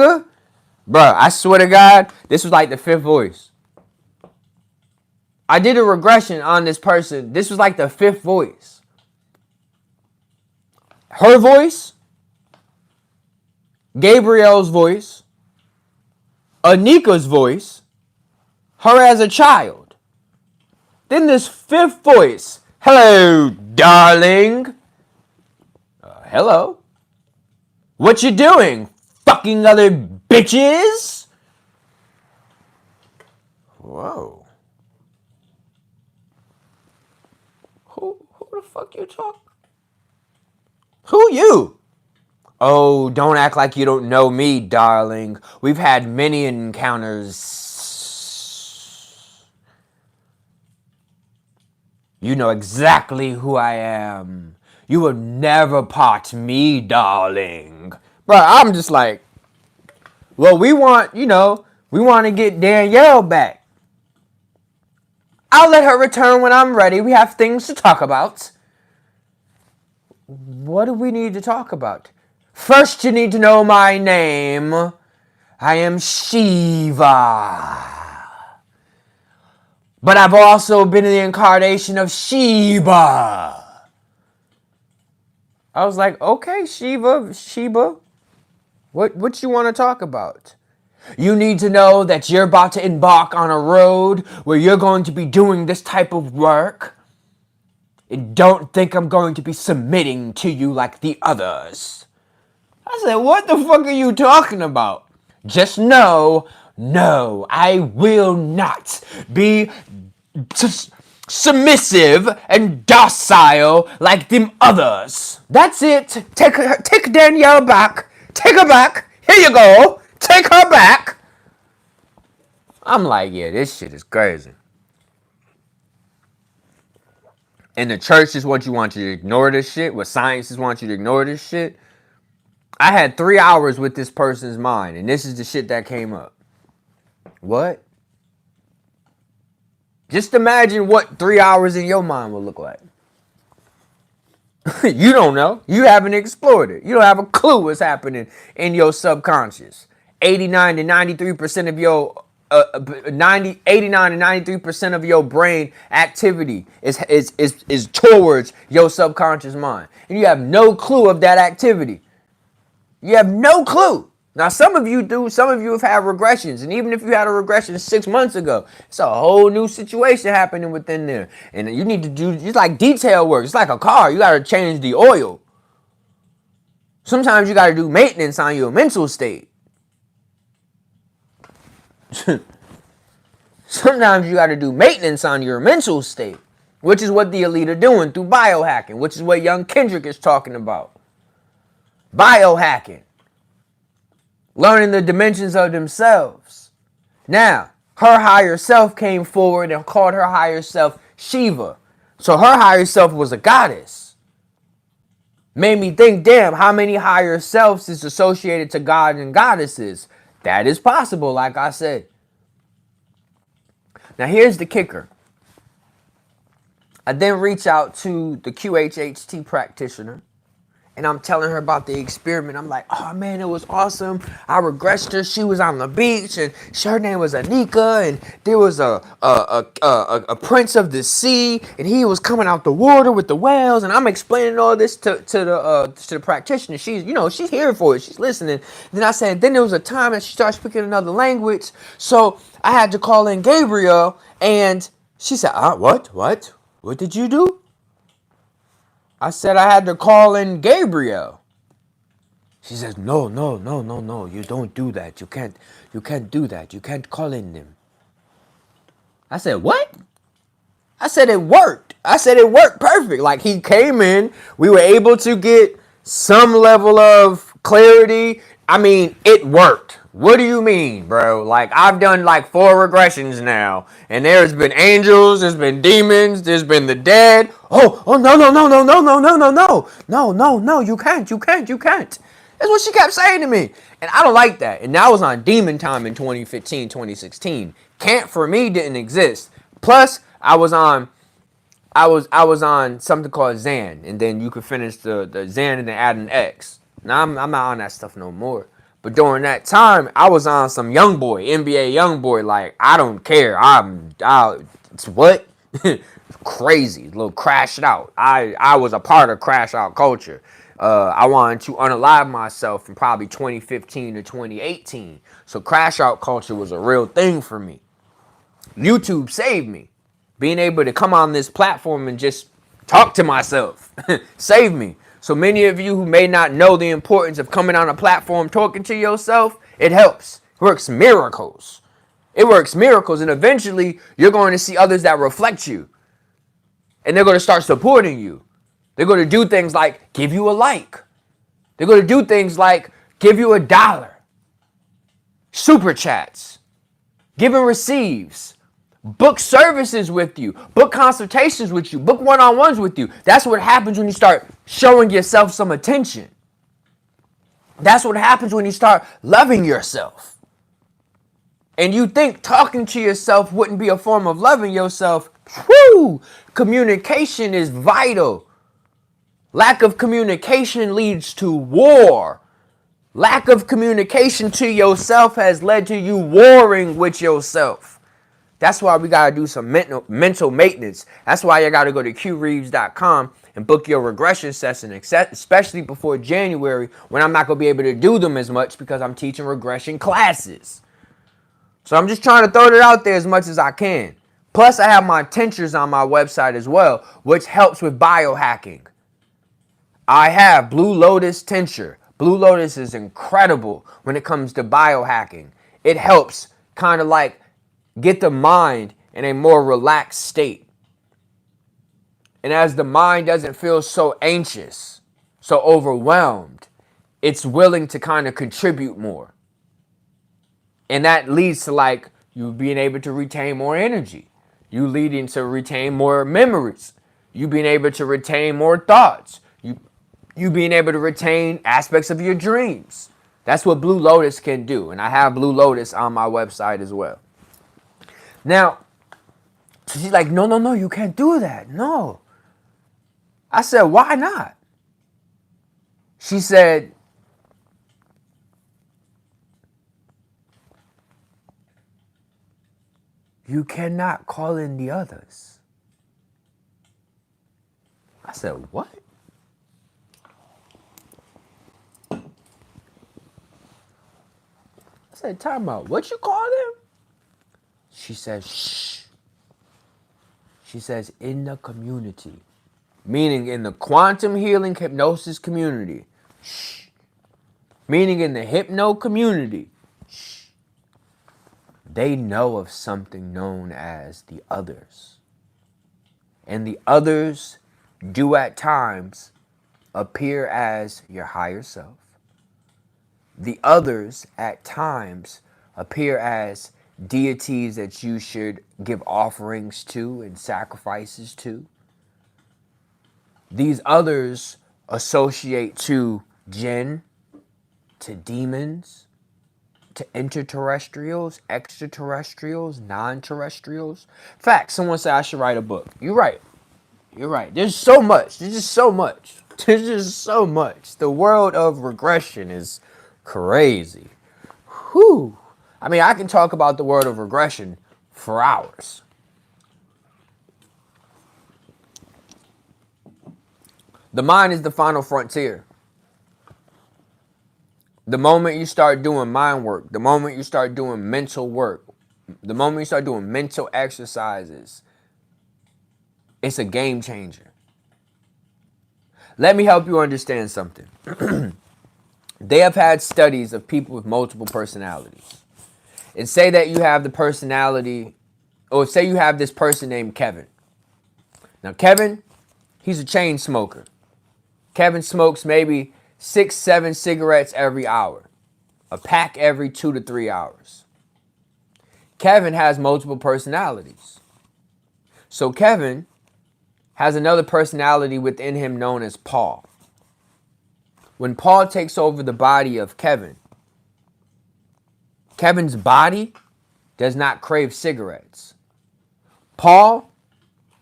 Bruh, I swear to God, this was like the 5th voice. I did a regression on this person. This was like the 5th voice. Her voice, Gabriel's voice, Anika's voice, her as a child. Then this 5th voice, hello, darling. Hello. What you doing? Fucking other bitches? Whoa. Who the fuck you talking? Who you? Oh, don't act like you don't know me, darling. We've had many encounters. You know exactly who I am. You will never part me, darling. Bro, I'm just like, well, we want to get Danielle back. I'll let her return when I'm ready. We have things to talk about. What do we need to talk about? First, you need to know my name. I am Shiva. But I've also been in the incarnation of Sheba. I was like, okay, Sheba. What you want to talk about? You need to know that you're about to embark on a road where you're going to be doing this type of work. And don't think I'm going to be submitting to you like the others. I said, what the fuck are you talking about? Just know, no, I will not be submissive and docile like them others. That's it. Take Danielle back. Take her back. Here you go. Take her back. I'm like, yeah, this shit is crazy. And the church just want you to ignore this shit. What scientists want you to ignore this shit. I had 3 hours with this person's mind, and this is the shit that came up. What? Just imagine what 3 hours in your mind would look like. You don't know. You haven't explored it. You don't have a clue what's happening in your subconscious. 89 to 93% of your 89 to 93% of your brain activity is towards your subconscious mind. And you have no clue of that activity. You have no clue. Now, some of you do. Some of you have had regressions. And even if you had a regression 6 months ago, it's a whole new situation happening within there. And you need to do, it's like detail work. It's like a car. You got to change the oil. Sometimes you got to do maintenance on your mental state. Sometimes you got to do maintenance on your mental state, which is what the elite are doing through biohacking, which is what young Kendrick is talking about. Biohacking. Learning the dimensions of themselves. Now, her higher self came forward and called her higher self Shiva. So her higher self was a goddess. Made me think, damn, how many higher selves is associated to gods and goddesses? That is possible, like I said. Now, here's the kicker. I then reach out to the QHHT practitioner, and I'm telling her about the experiment. I'm like, oh man, it was awesome. I regressed her. She was on the beach, and her name was Anika, and there was a prince of the sea, and he was coming out the water with the whales. And I'm explaining all this to the practitioner. She's, she's here for it. She's listening. And then I said, then there was a time that she started speaking another language, so I had to call in Gabriel, and she said, what did you do? I said I had to call in Gabriel. She says, no, you don't do that. You can't do that. You can't call in them. I said, what? I said it worked. I said it worked perfect. Like, he came in, we were able to get some level of clarity. I mean, it worked. What do you mean, bro? Like, I've done like 4 regressions now, and there's been angels, there's been demons, there's been the dead. Oh, no, you can't. That's what she kept saying to me. And I don't like that. And that was on demon time in 2015, 2016. Can't for me didn't exist. Plus, I was on something called Xan, and then you could finish the Xan and then add an X. Now I'm not on that stuff no more. But during that time, I was on some young boy, NBA young boy. Like, I don't care. It's what? Crazy, a little crashed out. I was a part of crash out culture. I wanted to unalive myself from probably 2015 to 2018. So crash out culture was a real thing for me. YouTube saved me. Being able to come on this platform and just talk to myself saved me. So many of you who may not know the importance of coming on a platform talking to yourself, it helps. It works miracles. It works miracles, and eventually you're going to see others that reflect you. And they're going to start supporting you. They're going to do things like give you a like. They're going to do things like give you $1. Super chats. Give and receives. Book services with you. Book consultations with you. Book one-on-ones with you. That's what happens when you start showing yourself some attention. That's what happens when you start loving yourself. And you think talking to yourself wouldn't be a form of loving yourself. Whew! Communication is vital. Lack of communication leads to war. Lack of communication to yourself has led to you warring with yourself. That's why we got to do some mental maintenance. That's why you got to go to CueReaves.com and book your regression session, especially before January, when I'm not going to be able to do them as much because I'm teaching regression classes. So I'm just trying to throw it out there as much as I can. Plus, I have my tinctures on my website as well, which helps with biohacking. I have Blue Lotus tincture. Blue Lotus is incredible when it comes to biohacking. It helps kind of like get the mind in a more relaxed state. And as the mind doesn't feel so anxious, so overwhelmed, it's willing to kind of contribute more. And that leads to like you being able to retain more energy. You leading to retain more memories. You being able to retain more thoughts. You being able to retain aspects of your dreams. That's what Blue Lotus can do. And I have Blue Lotus on my website as well. Now, she's like, no, you can't do that. No. I said, why not? She said, you cannot call in the others. I said, what? I said, time out. What you call them? She says, shh. She says, in the community. Meaning in the quantum healing hypnosis community. Shh. Meaning in the hypno community. Shh. They know of something known as the others. And the others do at times appear as your higher self. The others at times appear as deities that you should give offerings to and sacrifices to. These others associate to jinn, to demons, to interterrestrials, extraterrestrials, non-terrestrials. In fact, someone said I should write a book. You're right. You're right. There's so much. There's just so much. There's just so much. The world of regression is crazy. Whew. I mean, I can talk about the world of regression for hours. The mind is the final frontier. The moment you start doing mind work, the moment you start doing mental work, the moment you start doing mental exercises, it's a game changer. Let me help you understand something. They have had studies of people with multiple personalities. And say that you have the personality, or say you have this person named Kevin. Now, Kevin, he's a chain smoker. Kevin smokes maybe 6-7 cigarettes every hour, a pack every 2 to 3 hours. Kevin has multiple personalities. So Kevin has another personality within him known as Paul. When Paul takes over the body of Kevin, Kevin's body does not crave cigarettes. Paul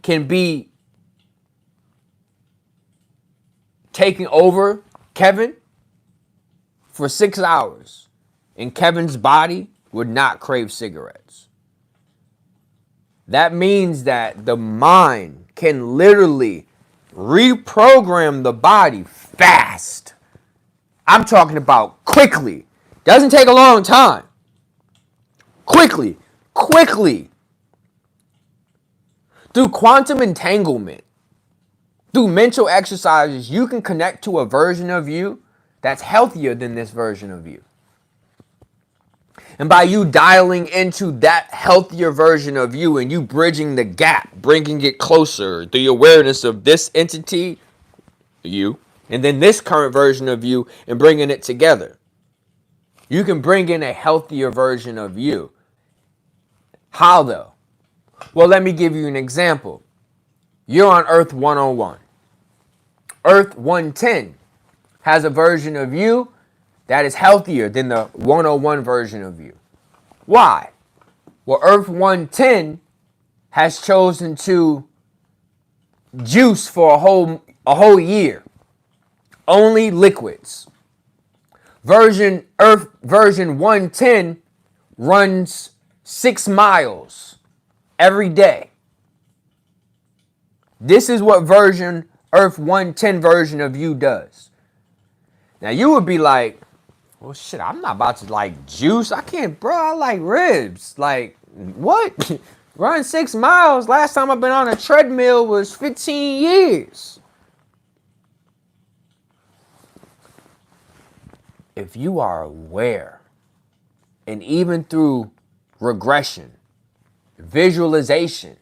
can be taking over Kevin for 6 hours, and Kevin's body would not crave cigarettes. That means that the mind can literally reprogram the body fast. I'm talking about quickly. Doesn't take a long time. Quickly. Through quantum entanglement, through mental exercises, you can connect to a version of you that's healthier than this version of you. And by you dialing into that healthier version of you and you bridging the gap, bringing it closer, the awareness of this entity, you, and then this current version of you and bringing it together, you can bring in a healthier version of you. How though? Well, let me give you an example. You're on Earth 101. Earth 110 has a version of you that is healthier than the 101 version of you. Why? Well, Earth 110 has chosen to juice for a whole year. Only liquids. Earth version 110 runs 6 miles every day. This is what Earth 110 version of you does. Now you would be like, well shit, I'm not about to like juice. I can't, bro, I like ribs. Like, what? Run 6 miles. Last time I've been on a treadmill was 15 years. If you are aware, and even through regression, visualization,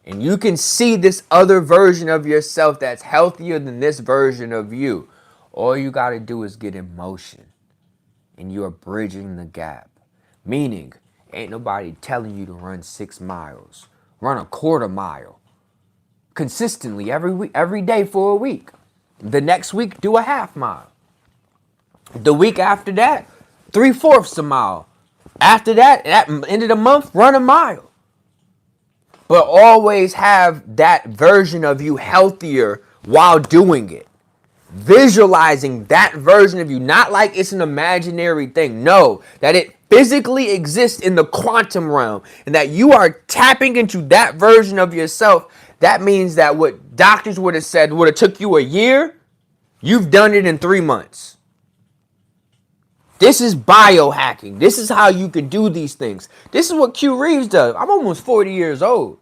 and you can see this other version of yourself that's healthier than this version of you, all you got to do is get in motion. And you are bridging the gap. Meaning, ain't nobody telling you to run 6 miles. Run a quarter mile. Consistently every day for a week. The next week, do a half mile. The week after that, 3/4 a mile. After that, at the end of the month, run a mile. But always have that version of you healthier while doing it. Visualizing that version of you, not like it's an imaginary thing. No, that it physically exists in the quantum realm and that you are tapping into that version of yourself. That means that what doctors would have said would have took you a year, you've done it in 3 months. This is biohacking. This is how you can do these things. This is what CueReaves does. I'm almost 40 years old.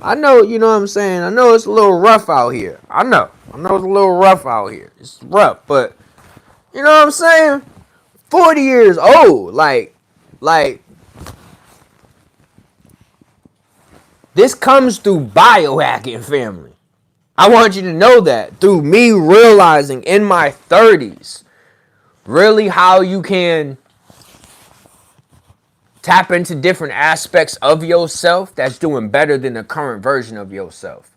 I know, you know what I'm saying? I know it's a little rough out here. I know it's a little rough out here. It's rough, but you know what I'm saying? 40 years old. Like, this comes through biohacking, family. I want you to know that through me realizing in my 30s really how you can tap into different aspects of yourself that's doing better than the current version of yourself.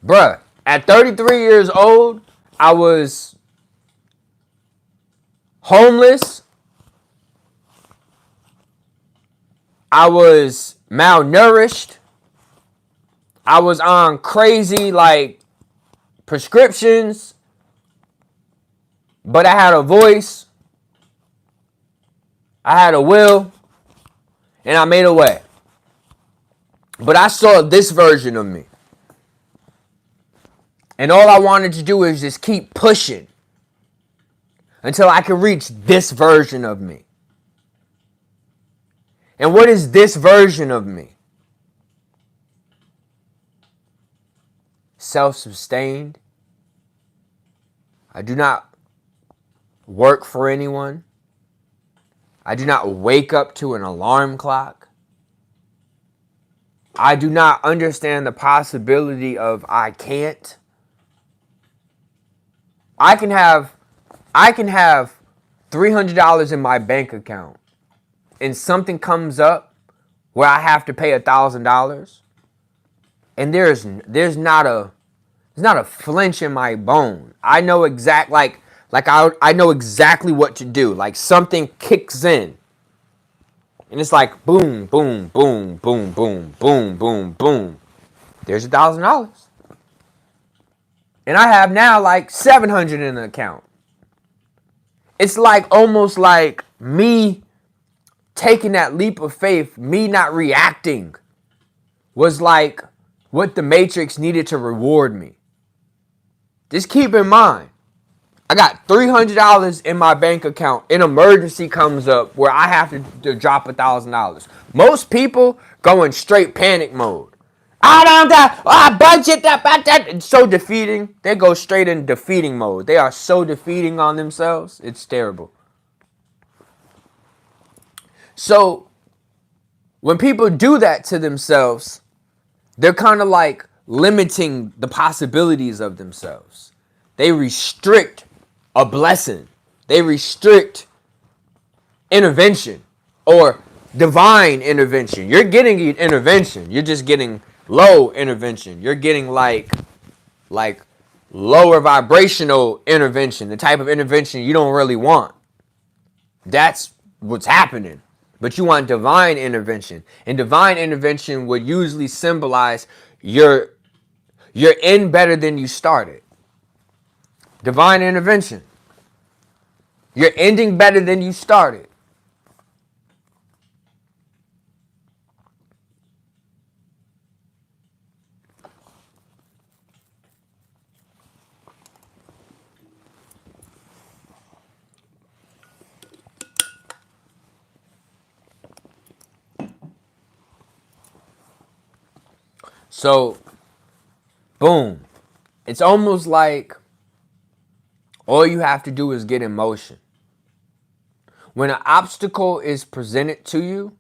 Bruh, at 33 years old, I was homeless. I was malnourished. I was on crazy, like, prescriptions. But I had a voice. I had a will. And I made a way. But I saw this version of me. And all I wanted to do is just keep pushing until I could reach this version of me. And what is this version of me? Self-sustained. I do not work for anyone. I do not wake up to an alarm clock. I do not understand the possibility of I can't. I can have $300 in my bank account and something comes up where I have to pay $1,000 and there's not a flinch in my bone. I know I know exactly what to do. Like something kicks in. And it's like boom, boom, boom, boom, boom, boom, boom, boom. There's $1,000. And I have now like 700 in the account. It's like almost like me taking that leap of faith, me not reacting, was like what the Matrix needed to reward me. Just keep in mind, I got $300 in my bank account. An emergency comes up where I have to drop $1,000. Most people go in straight panic mode. I budget that. It's so defeating. They go straight in defeating mode. They are so defeating on themselves. It's terrible. So when people do that to themselves, they're kind of like limiting the possibilities of themselves. They restrict a blessing. They restrict intervention or divine intervention. You're getting intervention. You're just getting low intervention. You're getting like lower vibrational intervention, the type of intervention you don't really want. That's what's happening. But you want divine intervention. And divine intervention would usually symbolize you're in better than you started. Divine intervention. You're ending better than you started. So, boom. It's almost like all you have to do is get in motion. When an obstacle is presented to you,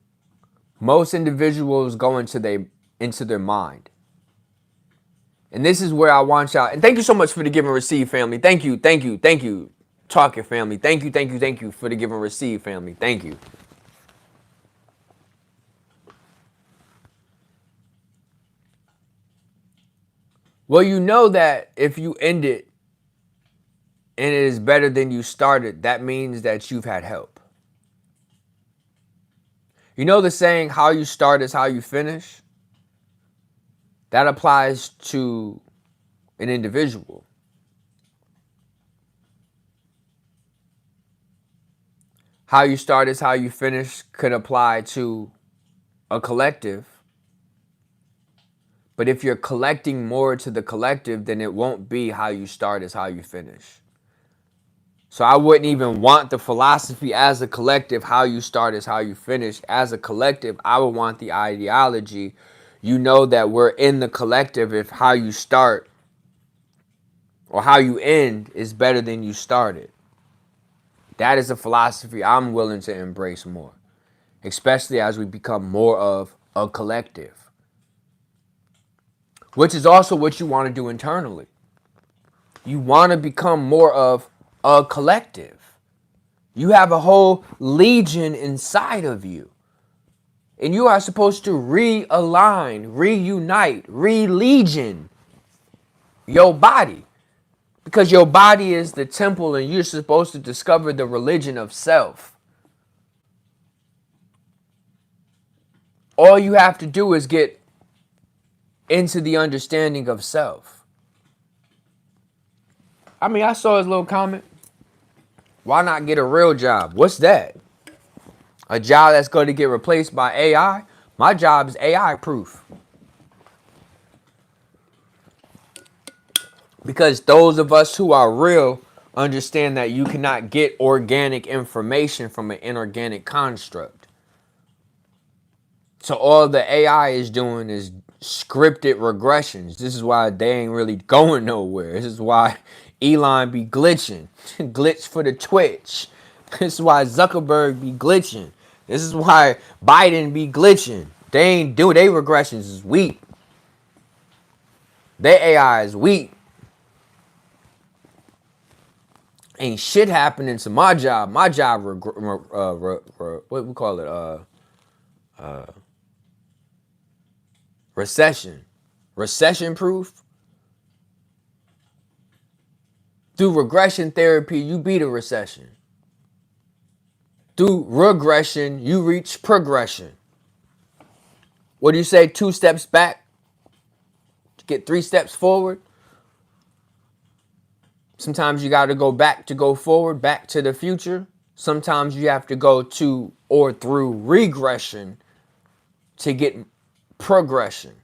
most individuals go into their mind. And this is where I want y'all, and thank you so much for the give and receive, family. Thank you. Talking family. Thank you for the give and receive, family. Thank you. Well, you know that if you end it and it is better than you started, that means that you've had help. You know the saying, how you start is how you finish? That applies to an individual. How you start is how you finish could apply to a collective. But if you're collecting more to the collective, then it won't be how you start is how you finish. So I wouldn't even want the philosophy as a collective. How you start is how you finish. As a collective, I would want the ideology. You know that we're in the collective if how you start or how you end is better than you started. That is a philosophy I'm willing to embrace more, especially as we become more of a collective, which is also what you want to do internally. You want to become more of a collective. You have a whole legion inside of you. And you are supposed to realign, reunite, re-legion your body. Because your body is the temple and you're supposed to discover the religion of self. All you have to do is get into the understanding of self. I mean, I saw his little comment. Why not get a real job? What's that? A job that's going to get replaced by AI? My job is AI proof. Because those of us who are real understand that you cannot get organic information from an inorganic construct. So all the AI is doing is scripted regressions. This is why they ain't really going nowhere. This is why Elon be glitching. Glitch for the Twitch. This is why Zuckerberg be glitching. This is why Biden be glitching. They ain't do they regressions is weak. Their AI is weak. Ain't shit happening to my job. My job, what we call it, recession. Recession proof. Through regression therapy, you beat a recession. Through regression, you reach progression. What do you say? 2 steps back to get 3 steps forward. Sometimes you got to go back to go forward, back to the future. Sometimes you have to go to or through regression to get progression.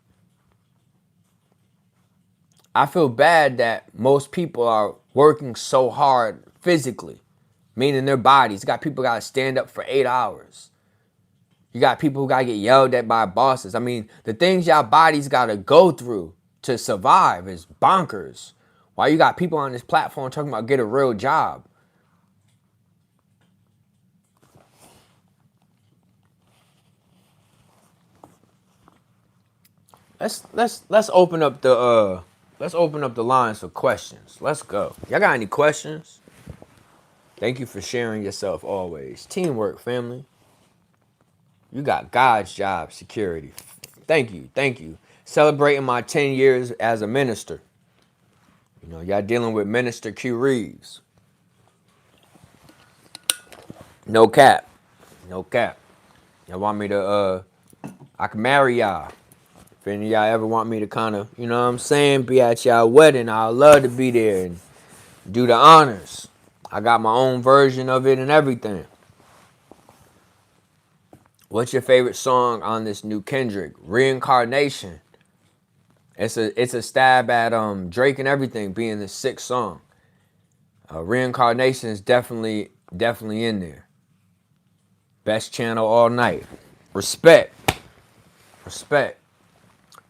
I feel bad that most people are working so hard physically, meaning their bodies. You got people got to stand up for 8 hours. You got people who got to get yelled at by bosses. I mean, the things y'all bodies got to go through to survive is bonkers. Why you got people on this platform talking about get a real job? Let's open up the lines for questions. Let's go. Y'all got any questions? Thank you for sharing yourself always. Teamwork, family. You got God's job, security. Thank you. Celebrating my 10 years as a minister. You know, y'all dealing with Minister CueReaves. No cap. Y'all want me to, I can marry y'all. If any of y'all ever want me to kind of, you know what I'm saying, be at y'all wedding, I'd love to be there and do the honors. I got my own version of it and everything. What's your favorite song on this new Kendrick? Reincarnation. It's a stab at Drake and everything being the 6th song. Reincarnation is definitely in there. Best channel all night. Respect.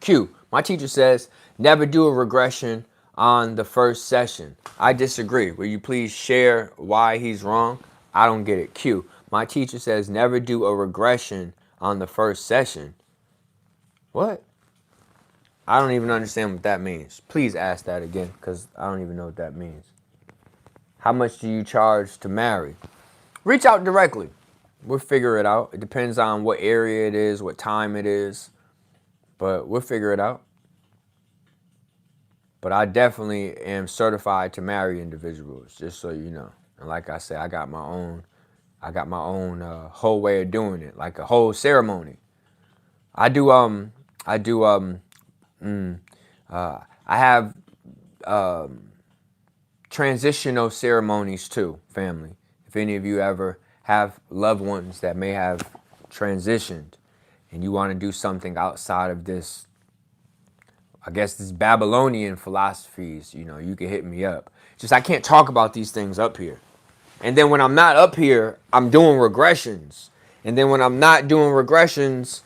Q. My teacher says never do a regression on the first session. I disagree. Will you please share why he's wrong? I don't get it. Q. My teacher says never do a regression on the first session. What? I don't even understand what that means. Please ask that again, because I don't even know what that means. How much do you charge to marry? Reach out directly. We'll figure it out. It depends on what area it is, what time it is. But we'll figure it out. But I definitely am certified to marry individuals, just so you know. And like I said, I got my own whole way of doing it, like a whole ceremony. I have transitional ceremonies too, family. If any of you ever have loved ones that may have transitioned and you want to do something outside of this, I guess, this Babylonian philosophies, you know, you can hit me up. Just I can't talk about these things up here. And then when I'm not up here, I'm doing regressions. And then when I'm not doing regressions,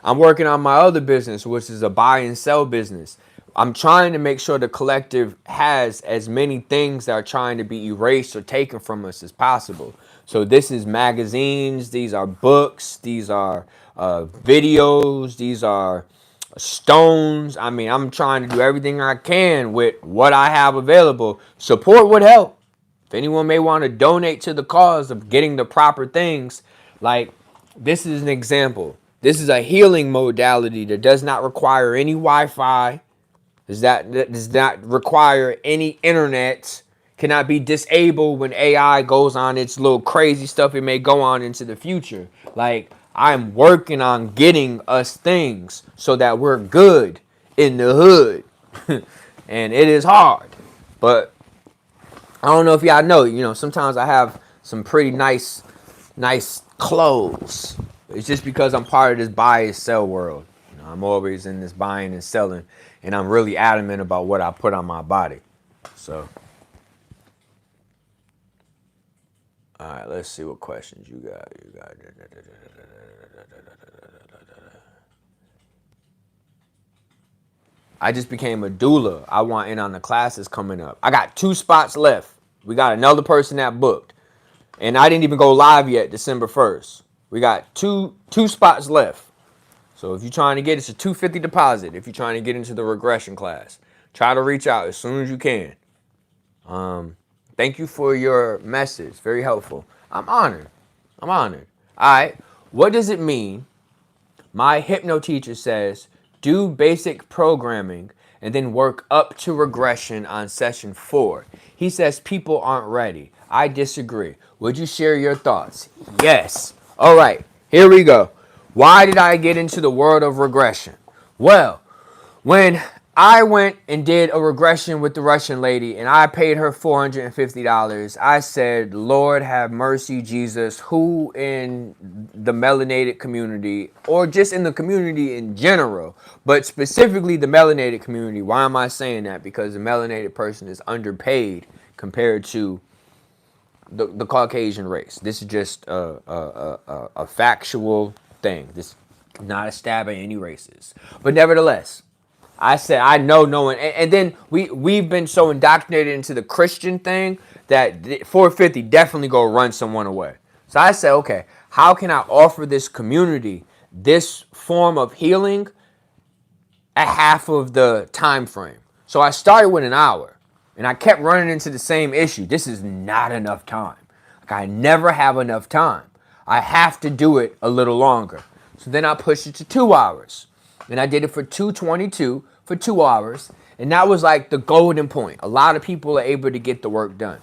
I'm working on my other business, which is a buy and sell business. I'm trying to make sure the collective has as many things that are trying to be erased or taken from us as possible. So this is magazines, these are books, these are videos, these are stones. I mean, I'm trying to do everything I can with what I have available. Support would help. If anyone may want to donate to the cause of getting the proper things, like this is an example. This is a healing modality that does not require any Wi-Fi, that does not require any internet, cannot be disabled when AI goes on its little crazy stuff it may go on into the future. Like, I'm working on getting us things so that we're good in the hood. And it is hard. But I don't know if y'all know, sometimes I have some pretty nice clothes. It's just because I'm part of this buy and sell world. I'm always in this buying and selling, and I'm really adamant about what I put on my body. So, all right, let's see what questions you got. I just became a doula. I want in on the classes coming up. I got 2 spots left. We got another person that booked. And I didn't even go live yet, December 1st. We got two spots left. So if you're trying to get, it's a $250 deposit if you're trying to get into the regression class. Try to reach out as soon as you can. Thank you for your message. Very helpful. I'm honored. All right. What does it mean? My hypno teacher says, do basic programming and then work up to regression on session 4. He says people aren't ready. I disagree. Would you share your thoughts? Yes. All right. Here we go. Why did I get into the world of regression? Well, when I went and did a regression with the Russian lady and I paid her $450, I said, Lord have mercy, Jesus, who in the melanated community, or just in the community in general, but specifically the melanated community. Why am I saying that? Because the melanated person is underpaid compared to the Caucasian race. This is just a factual thing. This is not a stab at any races. But nevertheless, I said, I know no one. And then we've been so indoctrinated into the Christian thing that $450 definitely go run someone away. So I said, okay, how can I offer this community this form of healing at half of the time frame? So I started with an hour, and I kept running into the same issue. This is not enough time. Like, I never have enough time. I have to do it a little longer. So then I pushed it to 2 hours. And I did it for $222 for 2 hours. And that was like the golden point. A lot of people are able to get the work done.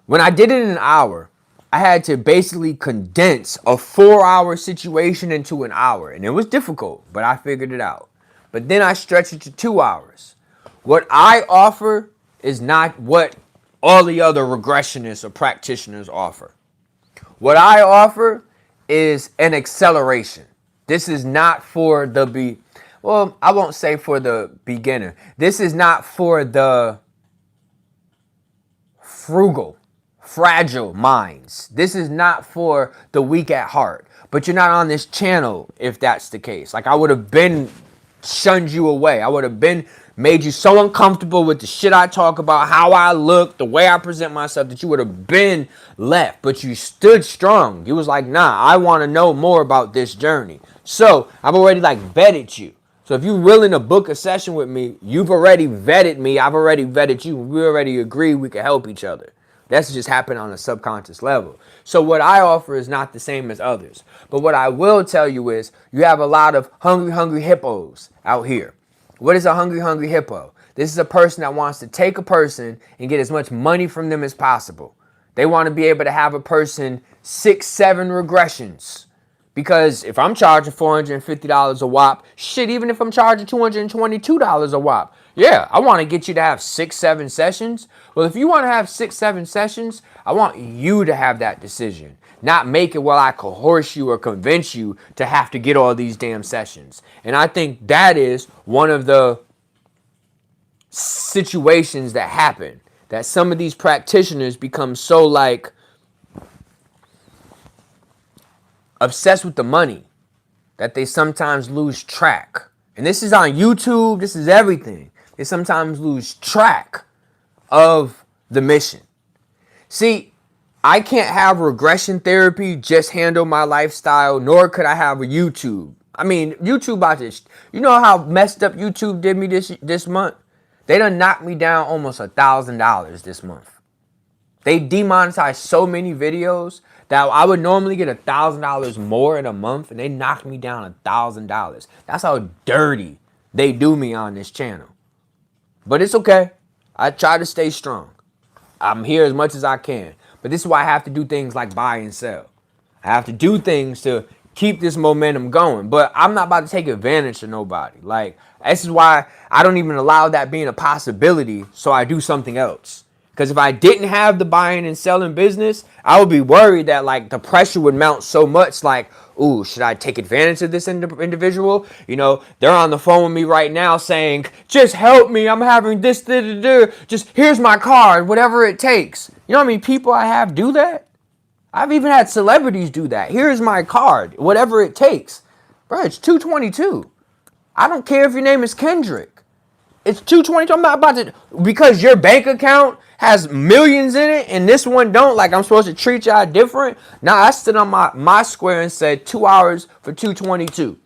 When I did it in an hour, I had to basically condense a 4-hour situation into an hour. And it was difficult, but I figured it out. But then I stretched it to 2 hours. What I offer is not what all the other regressionists or practitioners offer. What I offer is an acceleration. This is not for I won't say for the beginner. This is not for the fragile minds. This is not for the weak at heart. But you're not on this channel if that's the case. Like, I would have been shunned you away. I would have been made you so uncomfortable with the shit I talk about, how I look, the way I present myself, that you would have been left. But you stood strong. You was like, nah, I want to know more about this journey. So I've already vetted you. So if you're willing to book a session with me, you've already vetted me. I've already vetted you. We already agree we can help each other. That's just happened on a subconscious level. So what I offer is not the same as others. But what I will tell you is you have a lot of hungry hippos out here. What is a hungry hippo? This is a person that wants to take a person and get as much money from them as possible. They want to be able to have a person 6-7 regressions. Because if I'm charging $450 a whop, shit, even if I'm charging $222 a whop, yeah, I want to get you to have 6-7 sessions. Well, if you want to have 6-7 sessions, I want you to have that decision. Not make it where I coerce you or convince you to have to get all these damn sessions. And I think that is one of the situations that happen. that some of these practitioners become so like obsessed with the money that they sometimes lose track. And this is on YouTube, this is everything. They sometimes lose track of the mission. See, I can't have regression therapy just handle my lifestyle, nor could I have a YouTube. I mean, YouTube about this. You know how messed up YouTube did me this month? They done knocked me down almost $1,000 this month. They demonetized so many videos that I would normally get $1,000 more in a month, and they knocked me down $1,000. That's how dirty they do me on this channel. But it's okay. I try to stay strong. I'm here as much as I can. But this is why I have to do things like buy and sell. I have to do things to keep this momentum going. But I'm not about to take advantage of nobody. Like, this is why I don't even allow that being a possibility, so I do something else. Because if I didn't have the buying and selling business, I would be worried that like the pressure would mount so much like, ooh, should I take advantage of this individual? You know, they're on the phone with me right now saying, just help me. I'm having this, just here's my card, whatever it takes. You know how many people I have do that? I've even had celebrities do that. Here's my card, whatever it takes. Bro, it's 222. I don't care if your name is Kendrick. It's 222. I'm not about to, because your bank account has millions in it and this one don't, like I'm supposed to treat y'all different. Now I stood on my square and said 2 hours for 222.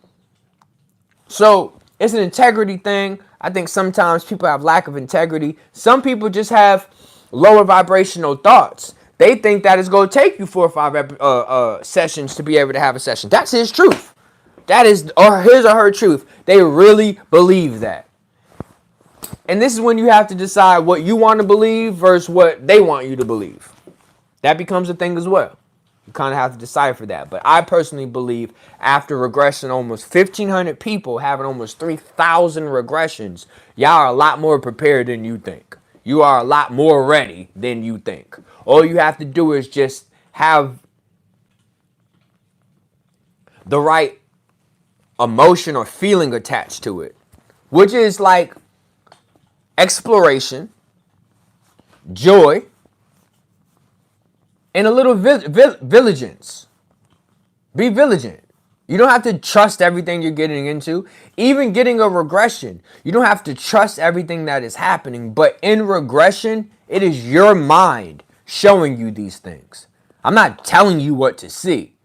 So it's an integrity thing. I think sometimes people have lack of integrity. Some people just have lower vibrational thoughts. They think that it's going to take you 4 or 5 sessions to be able to have a session. That's his truth. That is or his or her truth. They really believe that. And this is when you have to decide what you want to believe versus what they want you to believe. That becomes a thing as well. You kind of have to decipher that. But I personally believe after regression, almost 1,500 people having almost 3,000 regressions, y'all are a lot more prepared than you think. You are a lot more ready than you think. All you have to do is just have the right emotion or feeling attached to it, which is like exploration, joy, and a little vigilance. Be vigilant. You don't have to trust everything you're getting into. Even getting a regression, you don't have to trust everything that is happening. But in regression, it is your mind showing you these things. I'm not telling you what to see.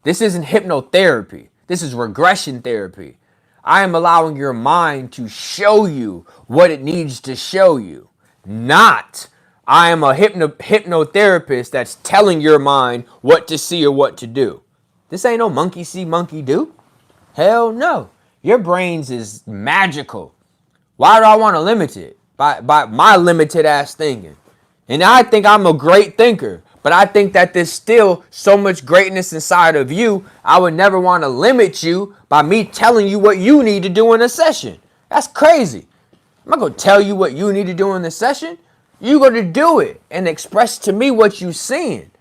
This isn't hypnotherapy. This is regression therapy. I am allowing your mind to show you what it needs to show you. Not, I am a hypnotherapist that's telling your mind what to see or what to do. This ain't no monkey see, monkey do. Hell no. Your brains is magical. Why do I want to limit it? By my limited ass thinking. And I think I'm a great thinker. But I think that there's still so much greatness inside of you. I would never want to limit you by me telling you what you need to do in a session. That's crazy. I'm not going to tell you what you need to do in the session. You're going to do it and express to me what you're seeing.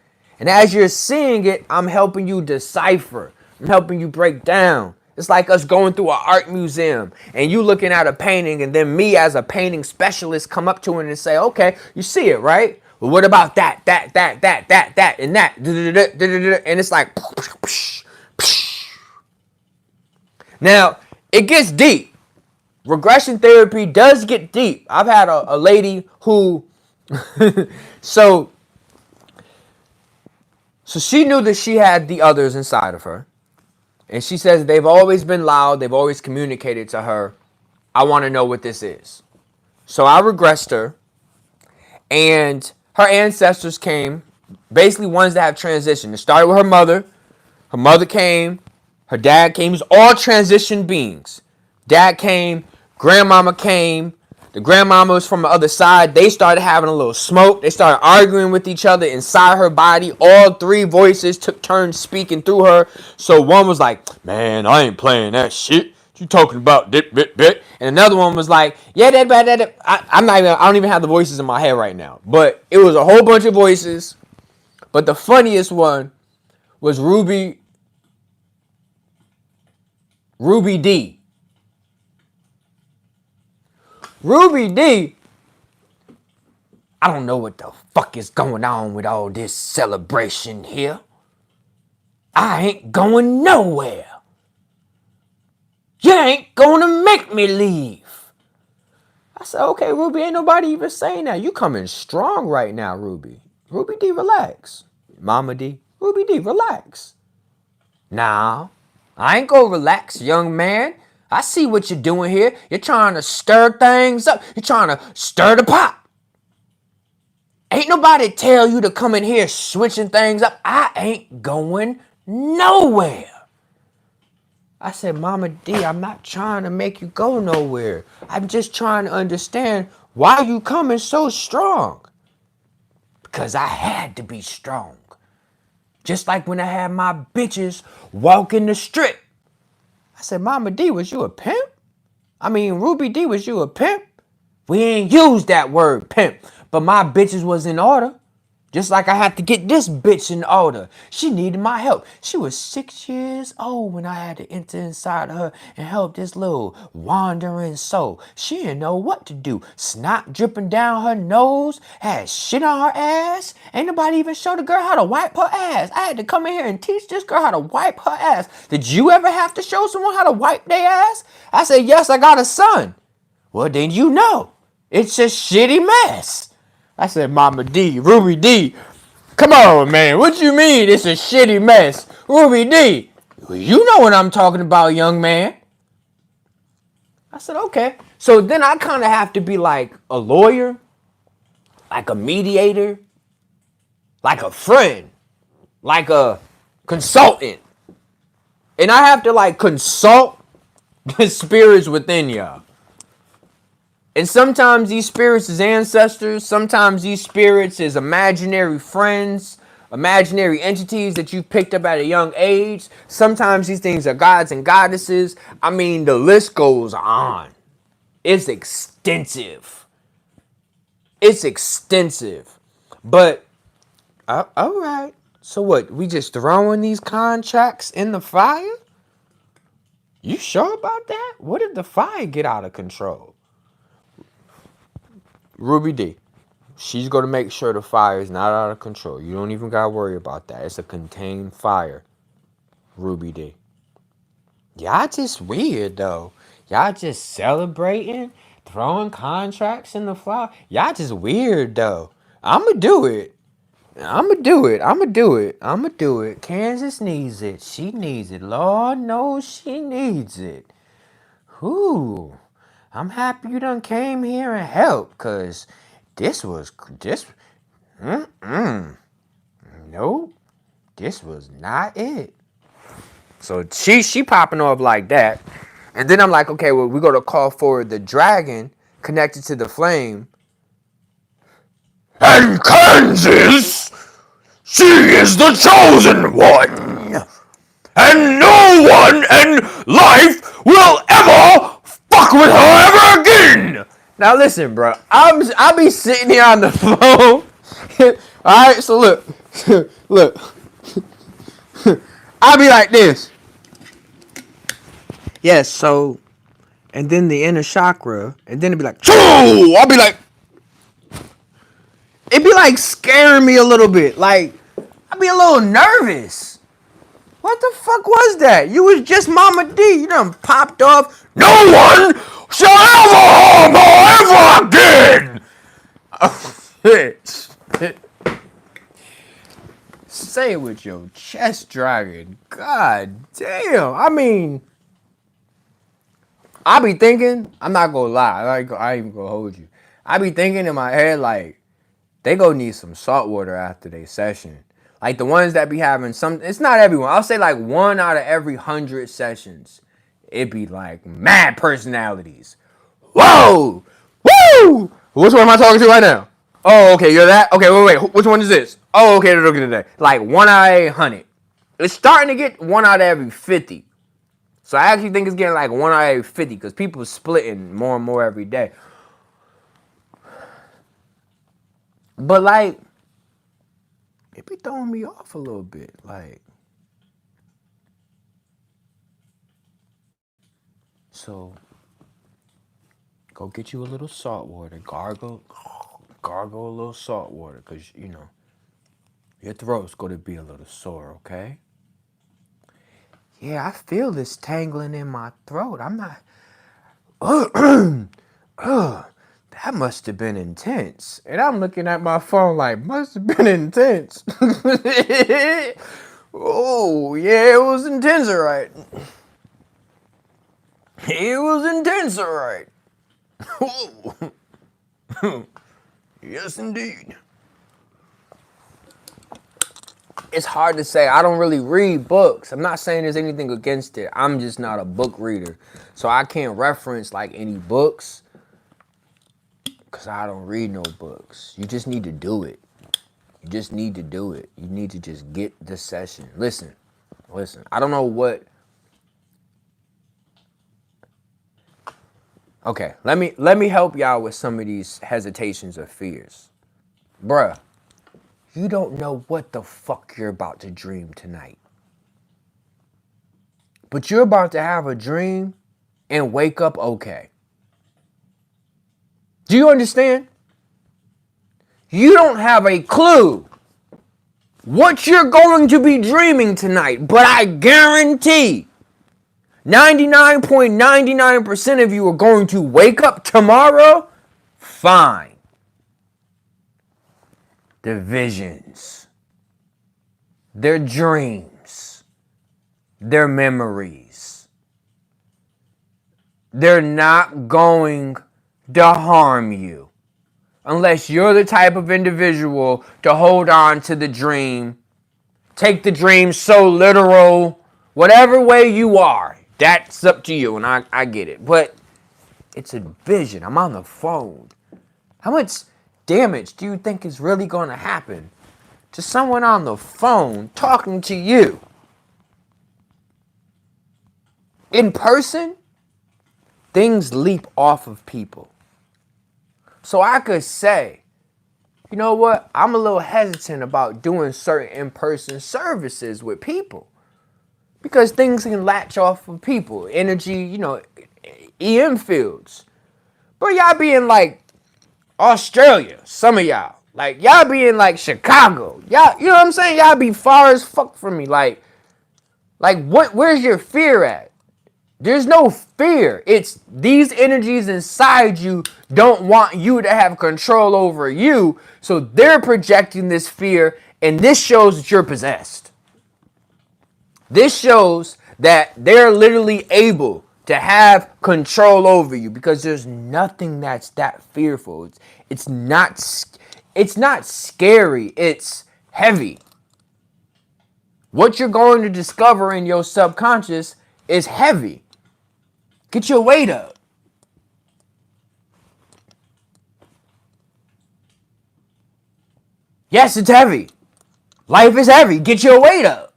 And as you're seeing it, I'm helping you decipher. I'm helping you break down. It's like us going through an art museum and you looking at a painting and then me as a painting specialist come up to it and say, okay, you see it, right? Well, what about that, and that? And it's like, now, it gets deep. Regression therapy does get deep. I've had a lady who, so she knew that she had the others inside of her. And she says they've always been loud. They've always communicated to her, I want to know what this is. So I regressed her. And her ancestors came, basically ones that have transitioned. It started with her mother. Her mother came. Her dad came. It was all transition beings. Dad came. Grandmama came. The grandmama was from the other side. They started having a little smoke. They started arguing with each other inside her body. All 3 voices took turns speaking through her. So one was like, man, I ain't playing that shit. You talking about bit. And another one was like, yeah, that. I don't even have the voices in my head right now. But it was a whole bunch of voices. But the funniest one was Ruby D. Ruby D I don't know what the fuck is going on with all this celebration here. I ain't going nowhere. You ain't gonna make me leave. I said, okay, Ruby, ain't nobody even saying that. You coming strong right now, Ruby. Ruby D, relax. Mama D, Ruby D, relax. Nah, I ain't gonna relax, young man. I see what you're doing here. You're trying to stir things up. You're trying to stir the pot. Ain't nobody tell you to come in here switching things up. I ain't going nowhere. I said, Mama D, I'm not trying to make you go nowhere. I'm just trying to understand why you coming so strong. Because I had to be strong. Just like when I had my bitches walking the strip. I said, Mama D, was you a pimp? I mean, Ruby D, was you a pimp? We ain't used that word pimp, but my bitches was in order. Just like I had to get this bitch in order. She needed my help. She was 6 years old when I had to enter inside of her and help this little wandering soul. She didn't know what to do. Snot dripping down her nose, had shit on her ass. Ain't nobody even show the girl how to wipe her ass. I had to come in here and teach this girl how to wipe her ass. Did you ever have to show someone how to wipe their ass? I said, yes, I got a son. Well, then you know. It's a shitty mess. I said, Mama D, Ruby D, come on, man. What you mean it's a shitty mess? Ruby D, you know what I'm talking about, young man. I said, okay. So then I kind of have to be like a lawyer, like a mediator, like a friend, like a consultant. And I have to like consult the spirits within y'all. And sometimes these spirits is ancestors. Sometimes these spirits is imaginary friends, imaginary entities that you picked up at a young age. Sometimes these things are gods and goddesses. I mean, the list goes on. It's extensive. It's extensive. But, all right. So what? We just throwing these contracts in the fire? You sure about that? What if the fire get out of control? Ruby D. She's going to make sure the fire is not out of control. You don't even got to worry about that. It's a contained fire, Ruby D. Y'all just weird, though. Y'all just celebrating, throwing contracts in the fire. Y'all just weird, though. I'm going to do it. I'm going to do it. I'm going to do it. I'm going to do it. Kansas needs it. She needs it. Lord knows she needs it. Whew. I'm happy you done came here and helped, because this. Nope, this was not it. So she popping off like that. And then I'm like, okay, well, we're going to call for the dragon connected to the flame. And Kansas, she is the chosen one. And no one in life will ever fuck with her ever again. Now listen, bro. I'll be sitting here on the phone. Alright, so look. Look. I'll be like this. Yes, so, and then the inner chakra, and then it'd be like, I'll be like, it'd be like scaring me a little bit. Like, I'd be a little nervous. What the fuck was that? You was just Mama D. You done popped off. No one shall ever harm her ever again. Say it with your chest dragon. God damn. I mean, I be thinking, I'm not gonna lie, I ain't even gonna hold you. I be thinking in my head, like, they gonna need some salt water after they session. Like the ones that be having some, it's not everyone. I'll say like 1 out of every 100 sessions, it be like mad personalities. Whoa! Woo! Which one am I talking to right now? Oh, okay, you're that? Okay, wait. Which one is this? Oh, okay, they're looking at that. Like 1 out of 800. It's starting to get 1 out of every 50. So I actually think it's getting like 1 out of every 50 because people are splitting more and more every day. But like, it be throwing me off a little bit. Like, so go get you a little salt water, gargle, gargle a little salt water, because, you know, your throat's going to be a little sore, okay? Yeah, I feel this tangling in my throat. I'm not... that must have been intense. And I'm looking at my phone like, must have been intense. Oh, yeah, it was intense, all right. It was intense, all right. Yes, indeed. It's hard to say. I don't really read books. I'm not saying there's anything against it. I'm just not a book reader. So I can't reference like any books because I don't read no books. You just need to do it. You just need to do it. You need to just get the session. Listen. I don't know what. Okay, let me help y'all with some of these hesitations or fears. Bruh, you don't know what the fuck you're about to dream tonight. But you're about to have a dream and wake up okay. Do you understand? You don't have a clue what you're going to be dreaming tonight, but I guarantee 99.99% of you are going to wake up tomorrow fine. Their visions, their dreams, their memories. They're not going to harm you unless you're the type of individual to hold on to the dream, take the dream so literal, whatever way you are. That's up to you, and I get it. But it's a vision. I'm on the phone. How much damage do you think is really going to happen to someone on the phone talking to you? In person, things leap off of people. So I could say, you know what? I'm a little hesitant about doing certain in-person services with people because things can latch off of people. Energy, you know, EM fields. But y'all be in like Australia, some of y'all. Like y'all be in like Chicago. Y'all, you know what I'm saying? Y'all be far as fuck from me. Like where's your fear at? There's no fear. It's these energies inside you don't want you to have control over you. So they're projecting this fear, and this shows that you're possessed. This shows that they're literally able to have control over you because there's nothing that's that fearful. It's not scary. It's heavy. What you're going to discover in your subconscious is heavy. Get your weight up. Yes, it's heavy. Life is heavy. Get your weight up.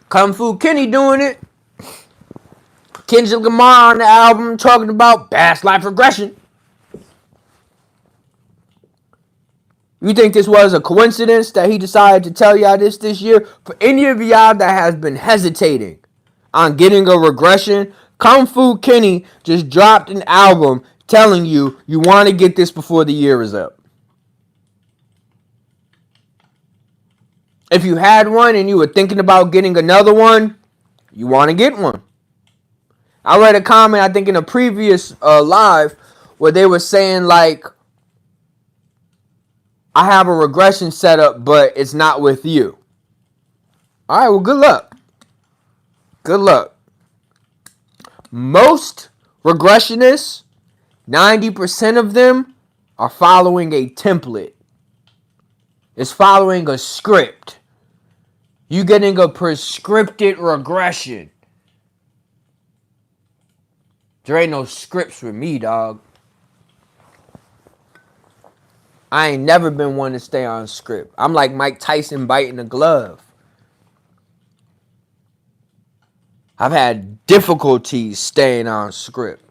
Kung Fu Kenny doing it. Kendrick Lamar on the album talking about past life regression. You think this was a coincidence that he decided to tell y'all this year? For any of y'all that has been hesitating on getting a regression, Kung Fu Kenny just dropped an album telling you you want to get this before the year is up. If you had one and you were thinking about getting another one, you want to get one. I read a comment, I think in a previous live, where they were saying like, I have a regression setup, but it's not with you. All right, well, good luck. Good luck. Most regressionists, 90% of them are following a template. It's following a script. You getting a prescripted regression. There ain't no scripts with me, dog. I ain't never been one to stay on script. I'm like Mike Tyson biting a glove. I've had difficulties staying on script.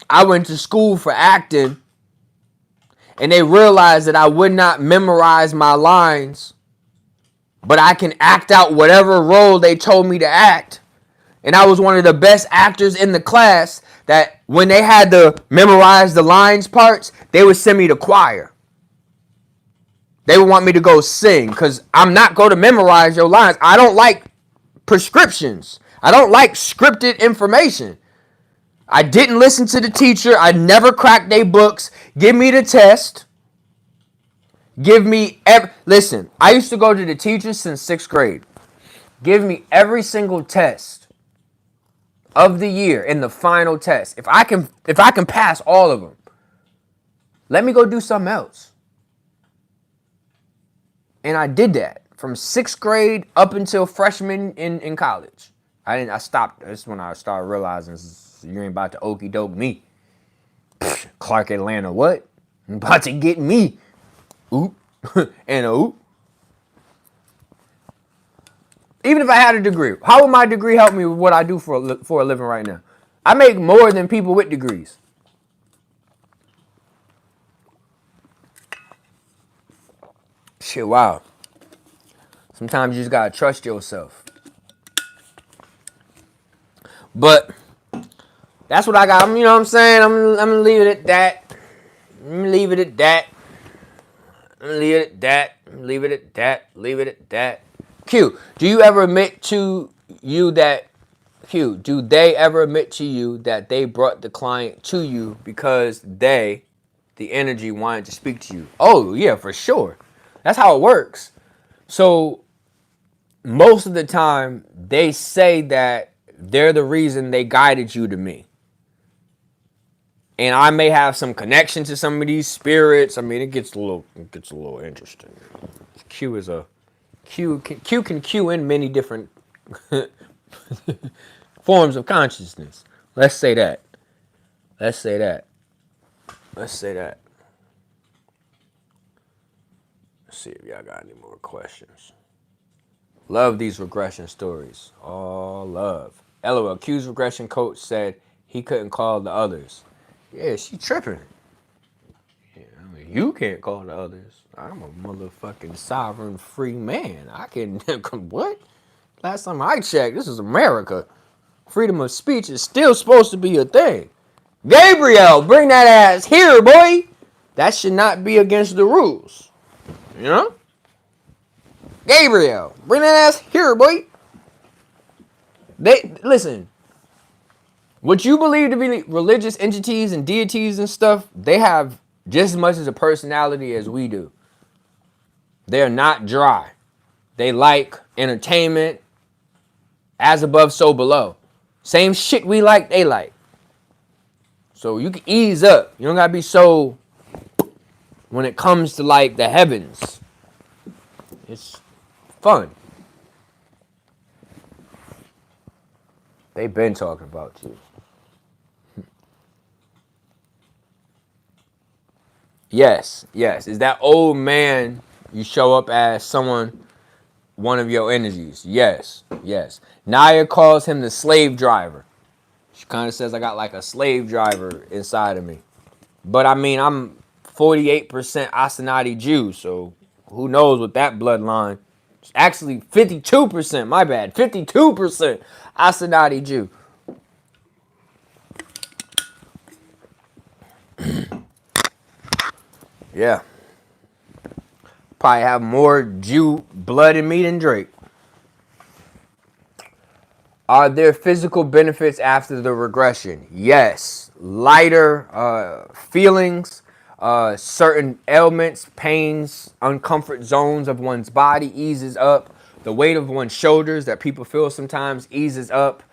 I went to school for acting, And they realized that I would not memorize my lines, but I can act out whatever role they told me to act. And I was one of the best actors in the class that when they had to memorize the lines parts, they would send me to choir. They would want me to go sing because I'm not going to memorize your lines. I don't like prescriptions. I don't like scripted information. I didn't listen to the teacher. I never cracked their books. Give me the test. Listen, I used to go to the teachers since 6th grade. Give me every single test of the year in the final test. If I can pass all of them, let me go do something else. And I did that from 6th grade up until freshman in college. I stopped. That's when I started realizing you ain't about to okie doke me. Clark Atlanta, what? You about to get me. Oop. And a oop. Even if I had a degree, how would my degree help me with what I do for a living right now? I make more than people with degrees. Shit, wow. Sometimes you just gotta trust yourself. But that's what I got. You know what I'm saying? I'm gonna leave it at that. Leave it at that. Leave it at that. Leave it at that. Leave it at that. Q, do you ever admit to you that do they ever admit to you that they brought the client to you because the energy wanted to speak to you? Oh, yeah, for sure. That's how it works. So most of the time, they say that they're the reason they guided you to me. And I may have some connection to some of these spirits. I mean, it gets a little interesting. Q can Q in many different forms of consciousness. Let's say that. Let's say that. Let's see if y'all got any more questions. Love these regression stories. All love. LOL. Q's regression coach said he couldn't call the others. Yeah, she tripping. Yeah, I mean, you can't call the others. I'm a motherfucking sovereign free man. I can. What? Last time I checked, this is America. Freedom of speech is still supposed to be a thing. Gabriel, bring that ass here, boy. That should not be against the rules. You know? Gabriel, bring that ass here, boy. Listen. What you believe to be religious entities and deities and stuff, they have just as much as a personality as we do. They're not dry. They like entertainment, as above, so below. Same shit we like, they like. So you can ease up. You don't gotta be so when it comes to like the heavens. It's fun. They've been talking about you. Yes. Is that old man you show up as someone, one of your energies? Yes. Naya calls him the slave driver. She kind of says I got like a slave driver inside of me. But I mean, I'm 48% Asanati Jew, so who knows what that bloodline. It's actually 52%, my bad. 52% Asanati Jew. Yeah. Probably have more Jew blood in me than Drake. Are there physical benefits after the regression? Yes. Lighter feelings, certain ailments, pains, uncomfort zones of one's body eases up. The weight of one's shoulders that people feel sometimes eases up.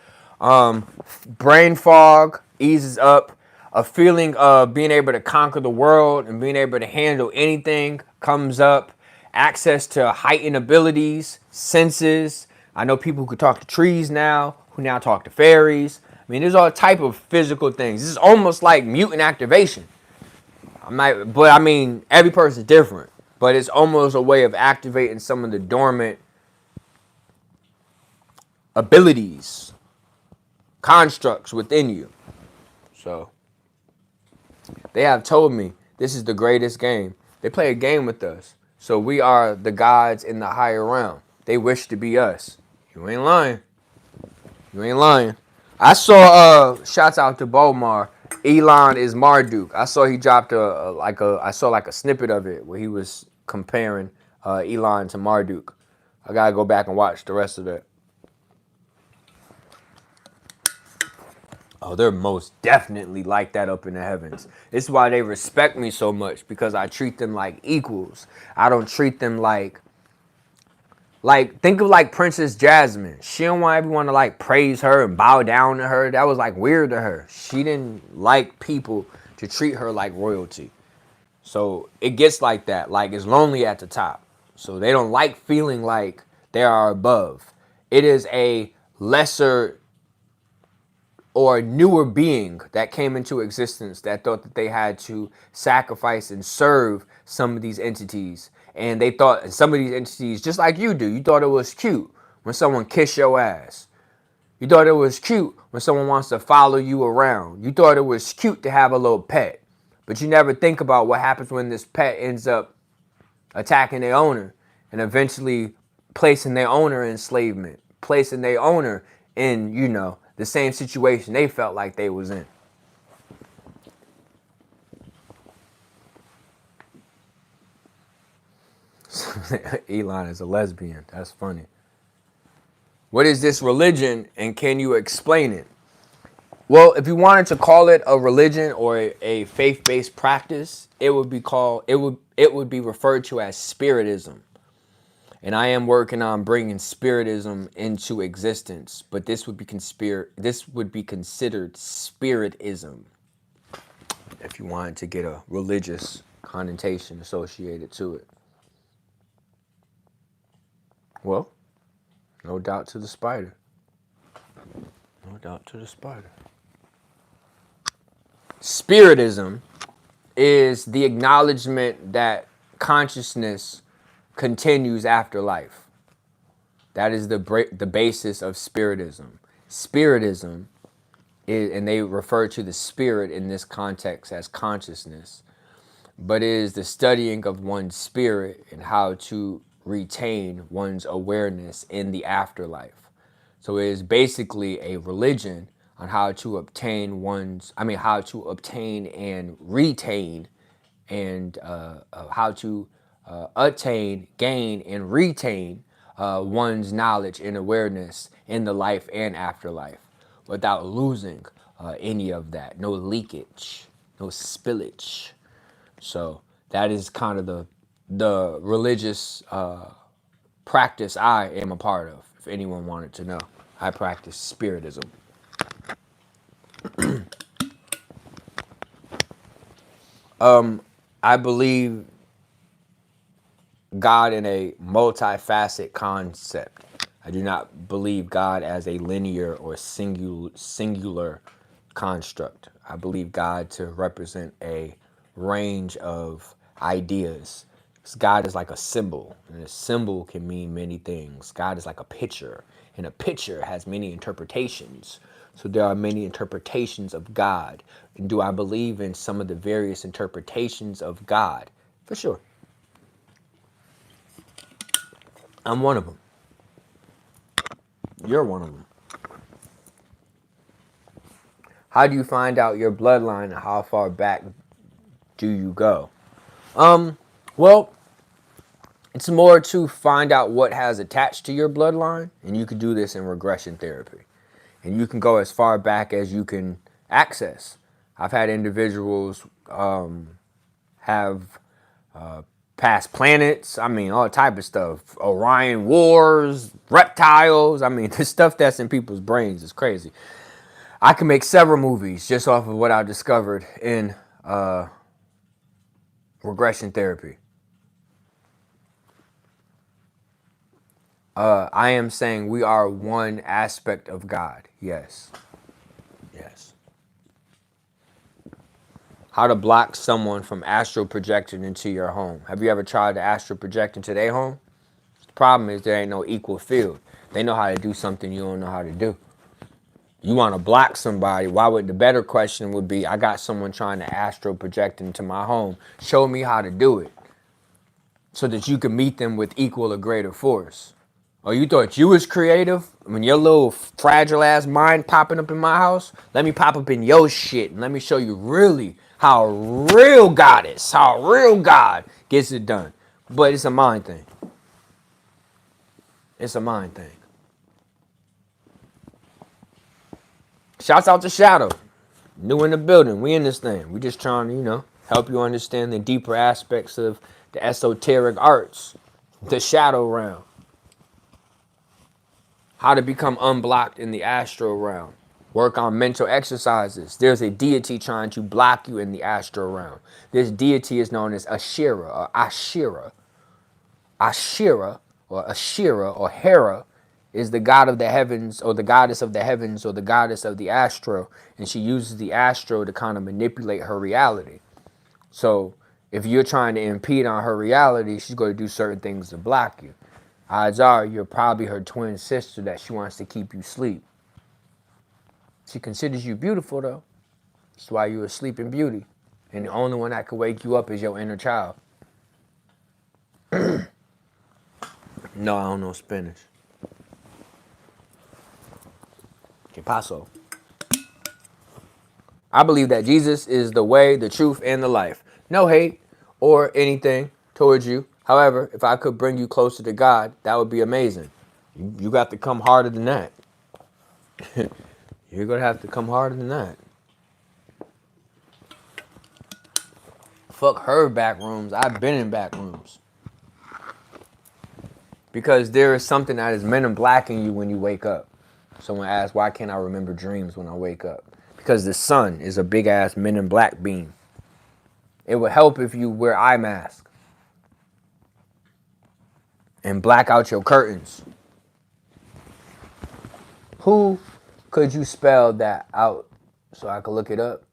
Brain fog eases up. A feeling of being able to conquer the world and being able to handle anything comes up. Access to heightened abilities, senses. I know people who could talk to trees now, who now talk to fairies. I mean, there's all type of physical things. This is almost like mutant activation. But I mean, every person's different. But it's almost a way of activating some of the dormant abilities, constructs within you. So they have told me This is the greatest game. They play a game with us. So we are the gods in the higher realm. They wish to be us. You ain't lying. You ain't lying. I saw shouts out to Bomar. Elon is Marduk. I saw he dropped I saw like a snippet of it where he was comparing Elon to Marduk. I gotta go back and watch the rest of it. Oh, they're most definitely like that up in the heavens. This is why they respect me so much, because I treat them like equals. I don't treat them like think of like Princess Jasmine. She don't want everyone to like praise her and bow down to her. That was like weird to her. She didn't like people to treat her like royalty. So it gets like that. Like it's lonely at the top. So they don't like feeling like they are above. It is a lesser or newer being that came into existence that thought that they had to sacrifice and serve some of these entities. And they thought some of these entities, just like you do, you thought it was cute when someone kissed your ass. You thought it was cute when someone wants to follow you around. You thought it was cute to have a little pet. But you never think about what happens when this pet ends up attacking their owner and eventually placing their owner in enslavement, placing their owner in, you know, the same situation they felt like they was in. Elon is a lesbian. That's funny. What is this religion, and can you explain it? Well, if you wanted to call it a religion or a faith-based practice, it would be referred to as spiritism. And I am working on bringing spiritism into existence, but this would be considered spiritism if you wanted to get a religious connotation associated to it. Well, no doubt to the spider. No doubt to the spider. Spiritism is the acknowledgement that consciousness continues after life. That is the basis of spiritism. Spiritism is, and they refer to the spirit in this context as consciousness, but it is the studying of one's spirit and how to retain one's awareness in the afterlife. So it is basically a religion on how to obtain and retain, and how to attain, gain, and retain one's knowledge and awareness in the life and afterlife without losing any of that. No leakage, no spillage. So that is kind of the religious practice I am a part of, if anyone wanted to know. I practice spiritism. I believe God in a multifaceted concept. I do not believe God as a linear or singular construct. I believe God to represent a range of ideas. God is like a symbol, and a symbol can mean many things. God is like a picture, and a picture has many interpretations. So there are many interpretations of God. And do I believe in some of the various interpretations of God? For sure. I'm one of them. You're one of them. How do you find out your bloodline, and how far back do you go? Well, it's more to find out what has attached to your bloodline, and you can do this in regression therapy. And you can go as far back as you can access. I've had individuals have past planets. I mean, all type of stuff. Orion wars, reptiles. I mean, the stuff that's in people's brains is crazy. I can make several movies just off of what I discovered in regression therapy. I am saying we are one aspect of God. Yes. Yes. How to block someone from astral projecting into your home. Have you ever tried to astral project into their home? The problem is there ain't no equal field. They know how to do something you don't know how to do. You want to block somebody. Why would the better question would be, I got someone trying to astral project into my home. Show me how to do it so that you can meet them with equal or greater force. Oh, you thought you was creative? When your little fragile ass mind popping up in my house, let me pop up in your shit and let me show you really how real God is, how real God gets it done. But it's a mind thing. It's a mind thing. Shouts out to Shadow. New in the building. We in this thing. We just trying to, help you understand the deeper aspects of the esoteric arts, the shadow realm. How to become unblocked in the astral realm. Work on mental exercises. There's a deity trying to block you in the astral realm. This deity is known as Ashira or Ashira. Ashira or Hera is the god of the heavens or the goddess of the heavens or the goddess of the astral. And she uses the astral to kind of manipulate her reality. So if you're trying to impede on her reality, she's going to do certain things to block you. Odds are you're probably her twin sister that she wants to keep you asleep. She considers you beautiful, though. That's why you're asleep in beauty. And the only one that can wake you up is your inner child. No, I don't know Spanish. Que paso? I believe that Jesus is the way, the truth, and the life. No hate or anything towards you. However, if I could bring you closer to God, that would be amazing. You got to come harder than that. You're going to have to come harder than that. Fuck her back rooms. I've been in back rooms. Because there is something that is men in black in you when you wake up. Someone asked, why can't I remember dreams when I wake up? Because the sun is a big ass men in black beam. It would help if you wear eye mask and black out your curtains. Who could you spell that out so I could look it up?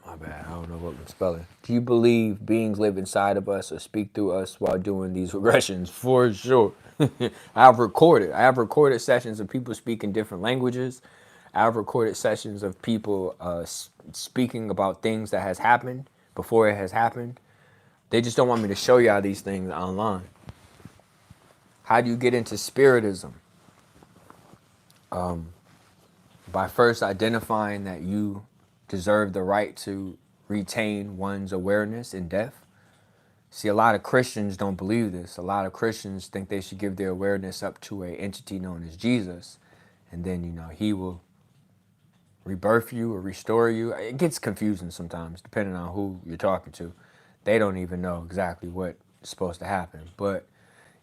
My bad, I don't know what I'm spelling. Do you believe beings live inside of us or speak through us while doing these regressions? For sure. I have recorded sessions of people speaking different languages. I've recorded sessions of people speaking about things that has happened before it has happened. They just don't want me to show y'all these things online. How do you get into spiritism? By first identifying that you deserve the right to retain one's awareness in death. See, a lot of Christians don't believe this. A lot of Christians think they should give their awareness up to an entity known as Jesus. And then, he will rebirth you or restore you. It gets confusing sometimes, depending on who you're talking to. They don't even know exactly what's supposed to happen. But,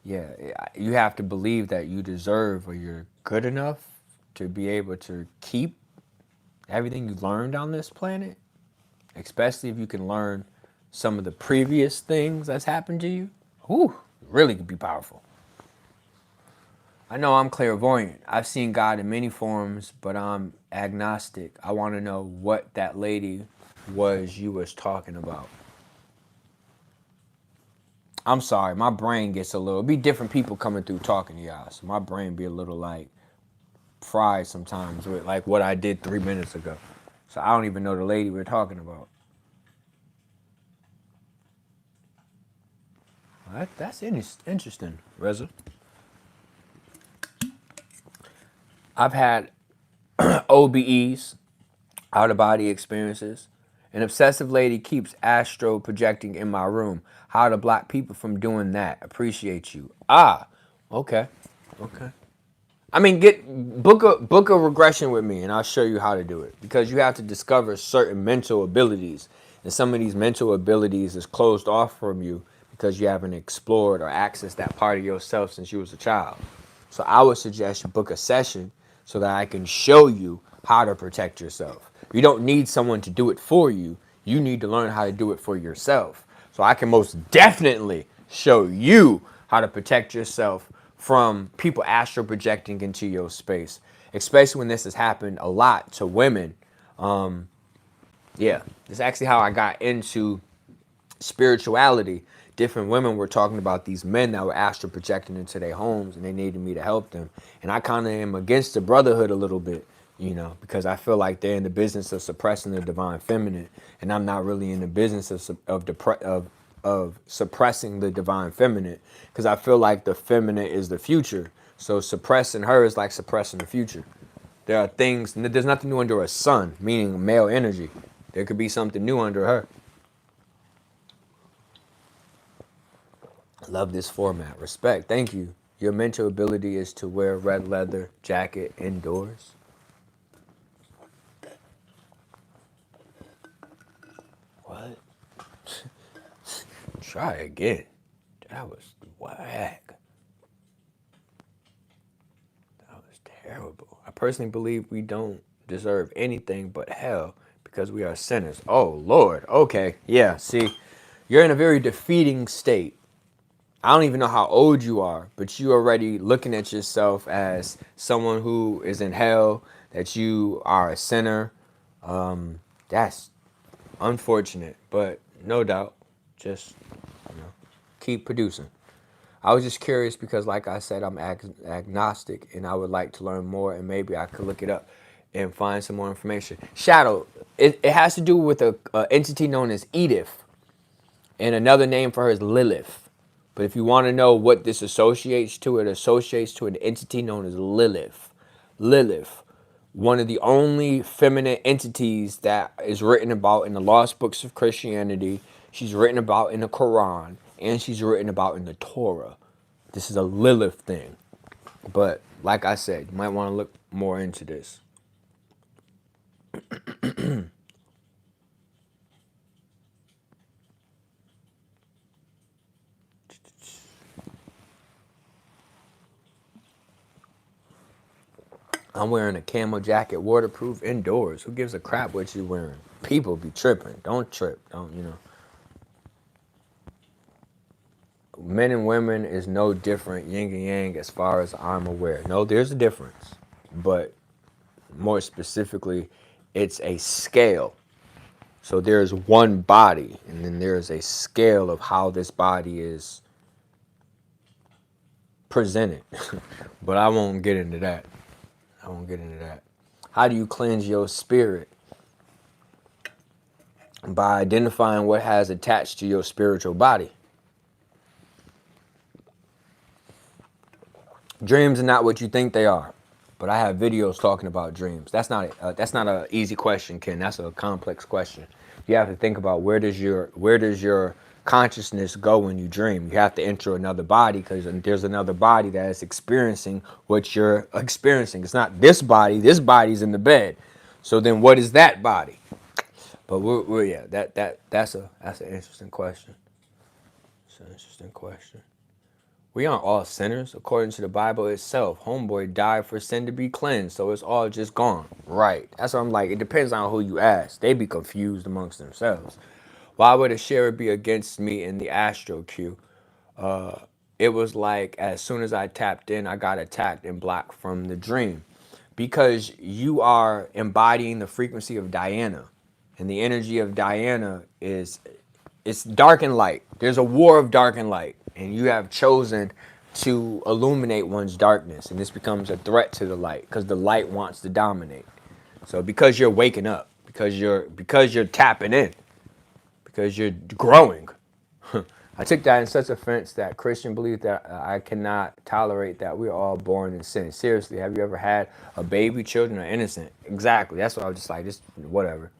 yeah, you have to believe that you deserve or you're good enough to be able to keep everything you learned on this planet. Especially if you can learn some of the previous things that's happened to you. Whew, really could be powerful. I know I'm clairvoyant. I've seen God in many forms, but I'm agnostic. I want to know what that lady was you was talking about. I'm sorry, my brain gets it'll be different people coming through talking to y'all. So my brain be a little like fried sometimes with like what I did 3 minutes ago. So I don't even know the lady we're talking about. That's interesting, Reza. I've had OBEs, out-of-body experiences. An obsessive lady keeps astro projecting in my room. How to block people from doing that. Appreciate you. Okay. I mean, book a regression with me, and I'll show you how to do it. Because you have to discover certain mental abilities, and some of these mental abilities is closed off from you because you haven't explored or accessed that part of yourself since you was a child. So I would suggest you book a session so that I can show you how to protect yourself. You don't need someone to do it for you. You need to learn how to do it for yourself. So I can most definitely show you how to protect yourself from people astral projecting into your space, especially when this has happened a lot to women. Yeah, it's actually how I got into spirituality. different women were talking about these men that were astral projecting into their homes, and they needed me to help them. And I kind of am against the brotherhood a little bit, you know, because I feel like they're in the business of suppressing the divine feminine, and I'm not really in the business of suppressing the divine feminine, because I feel like the feminine is the future. So suppressing her is like suppressing the future. There are things, there's nothing new under a sun, meaning male energy. There could be something new under her. Love this format. Respect. Thank you. Your mental ability is to wear red leather jacket indoors. What? Try again. That was whack. That was terrible. I personally believe we don't deserve anything but hell because we are sinners. Oh, Lord. Okay. Yeah, see, you're in a very defeating state. I don't even know how old you are, but you already looking at yourself as someone who is in hell, that you are a sinner. That's unfortunate, but no doubt, just, you know, keep producing. I was just curious because, like I said, I'm agnostic, and I would like to learn more, and maybe I could look it up and find some more information. Shadow, it has to do with a entity known as Edith, and another name for her is Lilith. But if you want to know what this associates to, it associates to an entity known as Lilith. Lilith, one of the only feminine entities that is written about in the lost books of Christianity. She's written about in the Quran, and she's written about in the Torah. This is a Lilith thing. But like I said, you might want to look more into this. I'm wearing a camo jacket, waterproof, indoors. Who gives a crap what you're wearing? People be tripping. Don't trip. Don't, you know. Men and women is no different, yin and yang, as far as I'm aware. No, there's a difference. But more specifically, it's a scale. So there's one body, and then there's a scale of how this body is presented. But I won't get into that. I won't get into that. How do you cleanse your spirit? By identifying what has attached to your spiritual body. Dreams are not what you think they are, but I have videos talking about dreams. That's not an easy question, Ken. That's a complex question. You have to think about where does your consciousness go when you dream. You have to enter another body, because there's another body that is experiencing what you're experiencing. It's not this body. This body's in the bed. So then, what is that body? But yeah, that's an interesting question. It's an interesting question. We aren't all sinners. According to the Bible itself, homeboy died for sin to be cleansed, so it's all just gone. Right. That's what I'm like. It depends on who you ask. They be confused amongst themselves. Why would a sharer be against me in the astral queue? It was like as soon as I tapped in, I got attacked and blocked from the dream. Because you are embodying the frequency of Diana. And the energy of Diana is, it's dark and light. There's a war of dark and light. And you have chosen to illuminate one's darkness. And this becomes a threat to the light, because the light wants to dominate. So because you're waking up, because you're tapping in, because you're growing. I took that in such offense that Christian belief that I cannot tolerate that we're all born in sin. Seriously, have you ever had a baby? Children are innocent. Exactly. That's what I was just like, just whatever.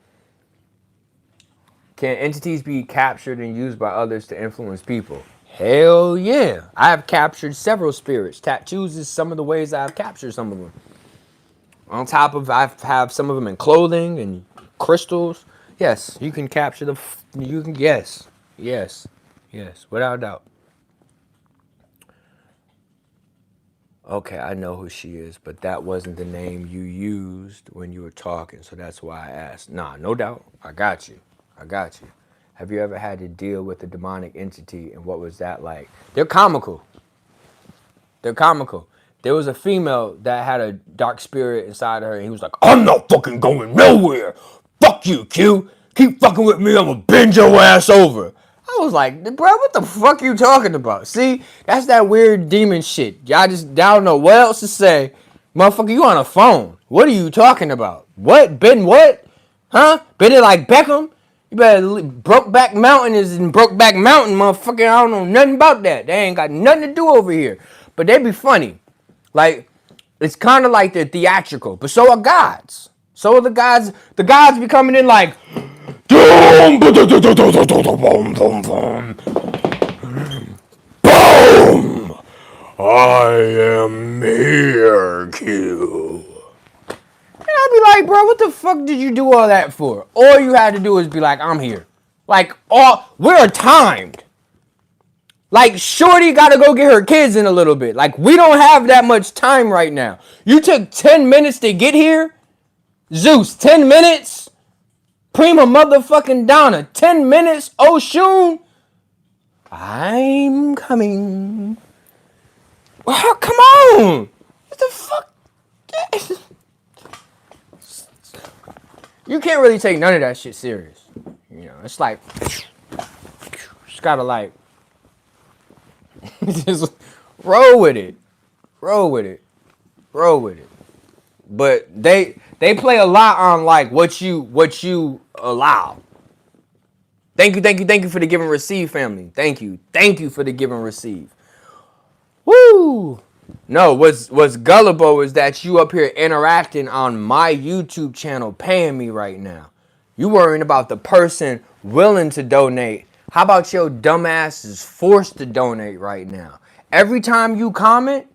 Can entities be captured and used by others to influence people? Hell yeah. I have captured several spirits. Tattoos is some of the ways I've captured some of them. On top of, I have some of them in clothing and crystals. Yes, you can capture the, yes, without a doubt. Okay, I know who she is, but that wasn't the name you used when you were talking, so that's why I asked. Nah, no doubt. I got you. Have you ever had to deal with a demonic entity, and what was that like? They're comical. There was a female that had a dark spirit inside of her, and he was like, I'm not fucking going nowhere. Fuck you, Q. Keep fucking with me, I'm gonna bend your ass over. I was like, bro, what the fuck you talking about? See, that's that weird demon shit. Y'all don't know what else to say. Motherfucker, you on a phone. What are you talking about? What? Been what? Huh? Been it like Beckham? You better Brokeback Mountain is in Brokeback Mountain, motherfucker. I don't know nothing about that. They ain't got nothing to do over here. But they be funny. Like, it's kind of like they're theatrical. But so are gods. So are the gods. The gods be coming in like, boom, boom. I am here, Q. And I'd be like, bro, what the fuck did you do all that for? All you had to do is be like, I'm here. Like, we're timed. Like, Shorty gotta go get her kids in a little bit. Like, we don't have that much time right now. You took 10 minutes to get here? Zeus, 10 minutes? Prima motherfucking Donna, 10 minutes? Oshun? I'm coming. Well, come on. What the fuck? You can't really take none of that shit serious. You know, it's like, just gotta like, just roll with it. Roll with it. Roll with it. But they play a lot on like what you allow. Thank you for the give and receive, family. Thank you for the give and receive. Woo! No, what's gullible is that you up here interacting on my YouTube channel, paying me right now. You worrying about the person willing to donate. How about your dumbass is forced to donate right now? Every time you comment,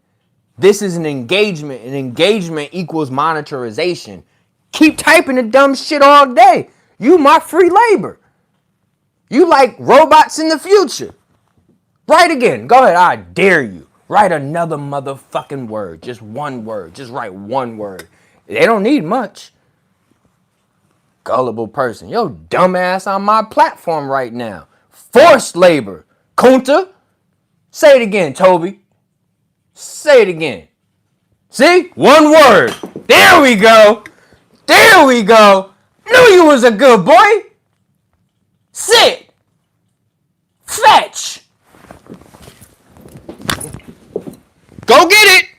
this is an engagement. An engagement equals monetization. Keep typing the dumb shit all day. You my free labor. You like robots in the future. Write again. Go ahead. I dare you. Write another motherfucking word. Just one word. Just write one word. They don't need much. Gullible person. Yo, dumbass on my platform right now. Forced labor. Kunta. Say it again, Toby. Say it again. See? One word. There we go. There we go. Knew you was a good boy. Sit. Fetch. Go get it.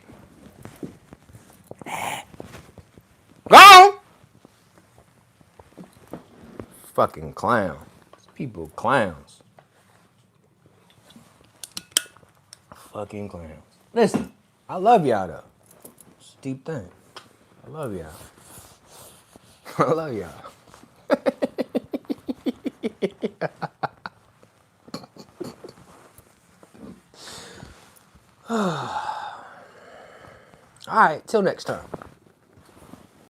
Go on. Fucking clown. People clowns. Fucking clowns. Listen, I love y'all though. It's a deep thing. I love y'all. I love y'all. All right, till next time.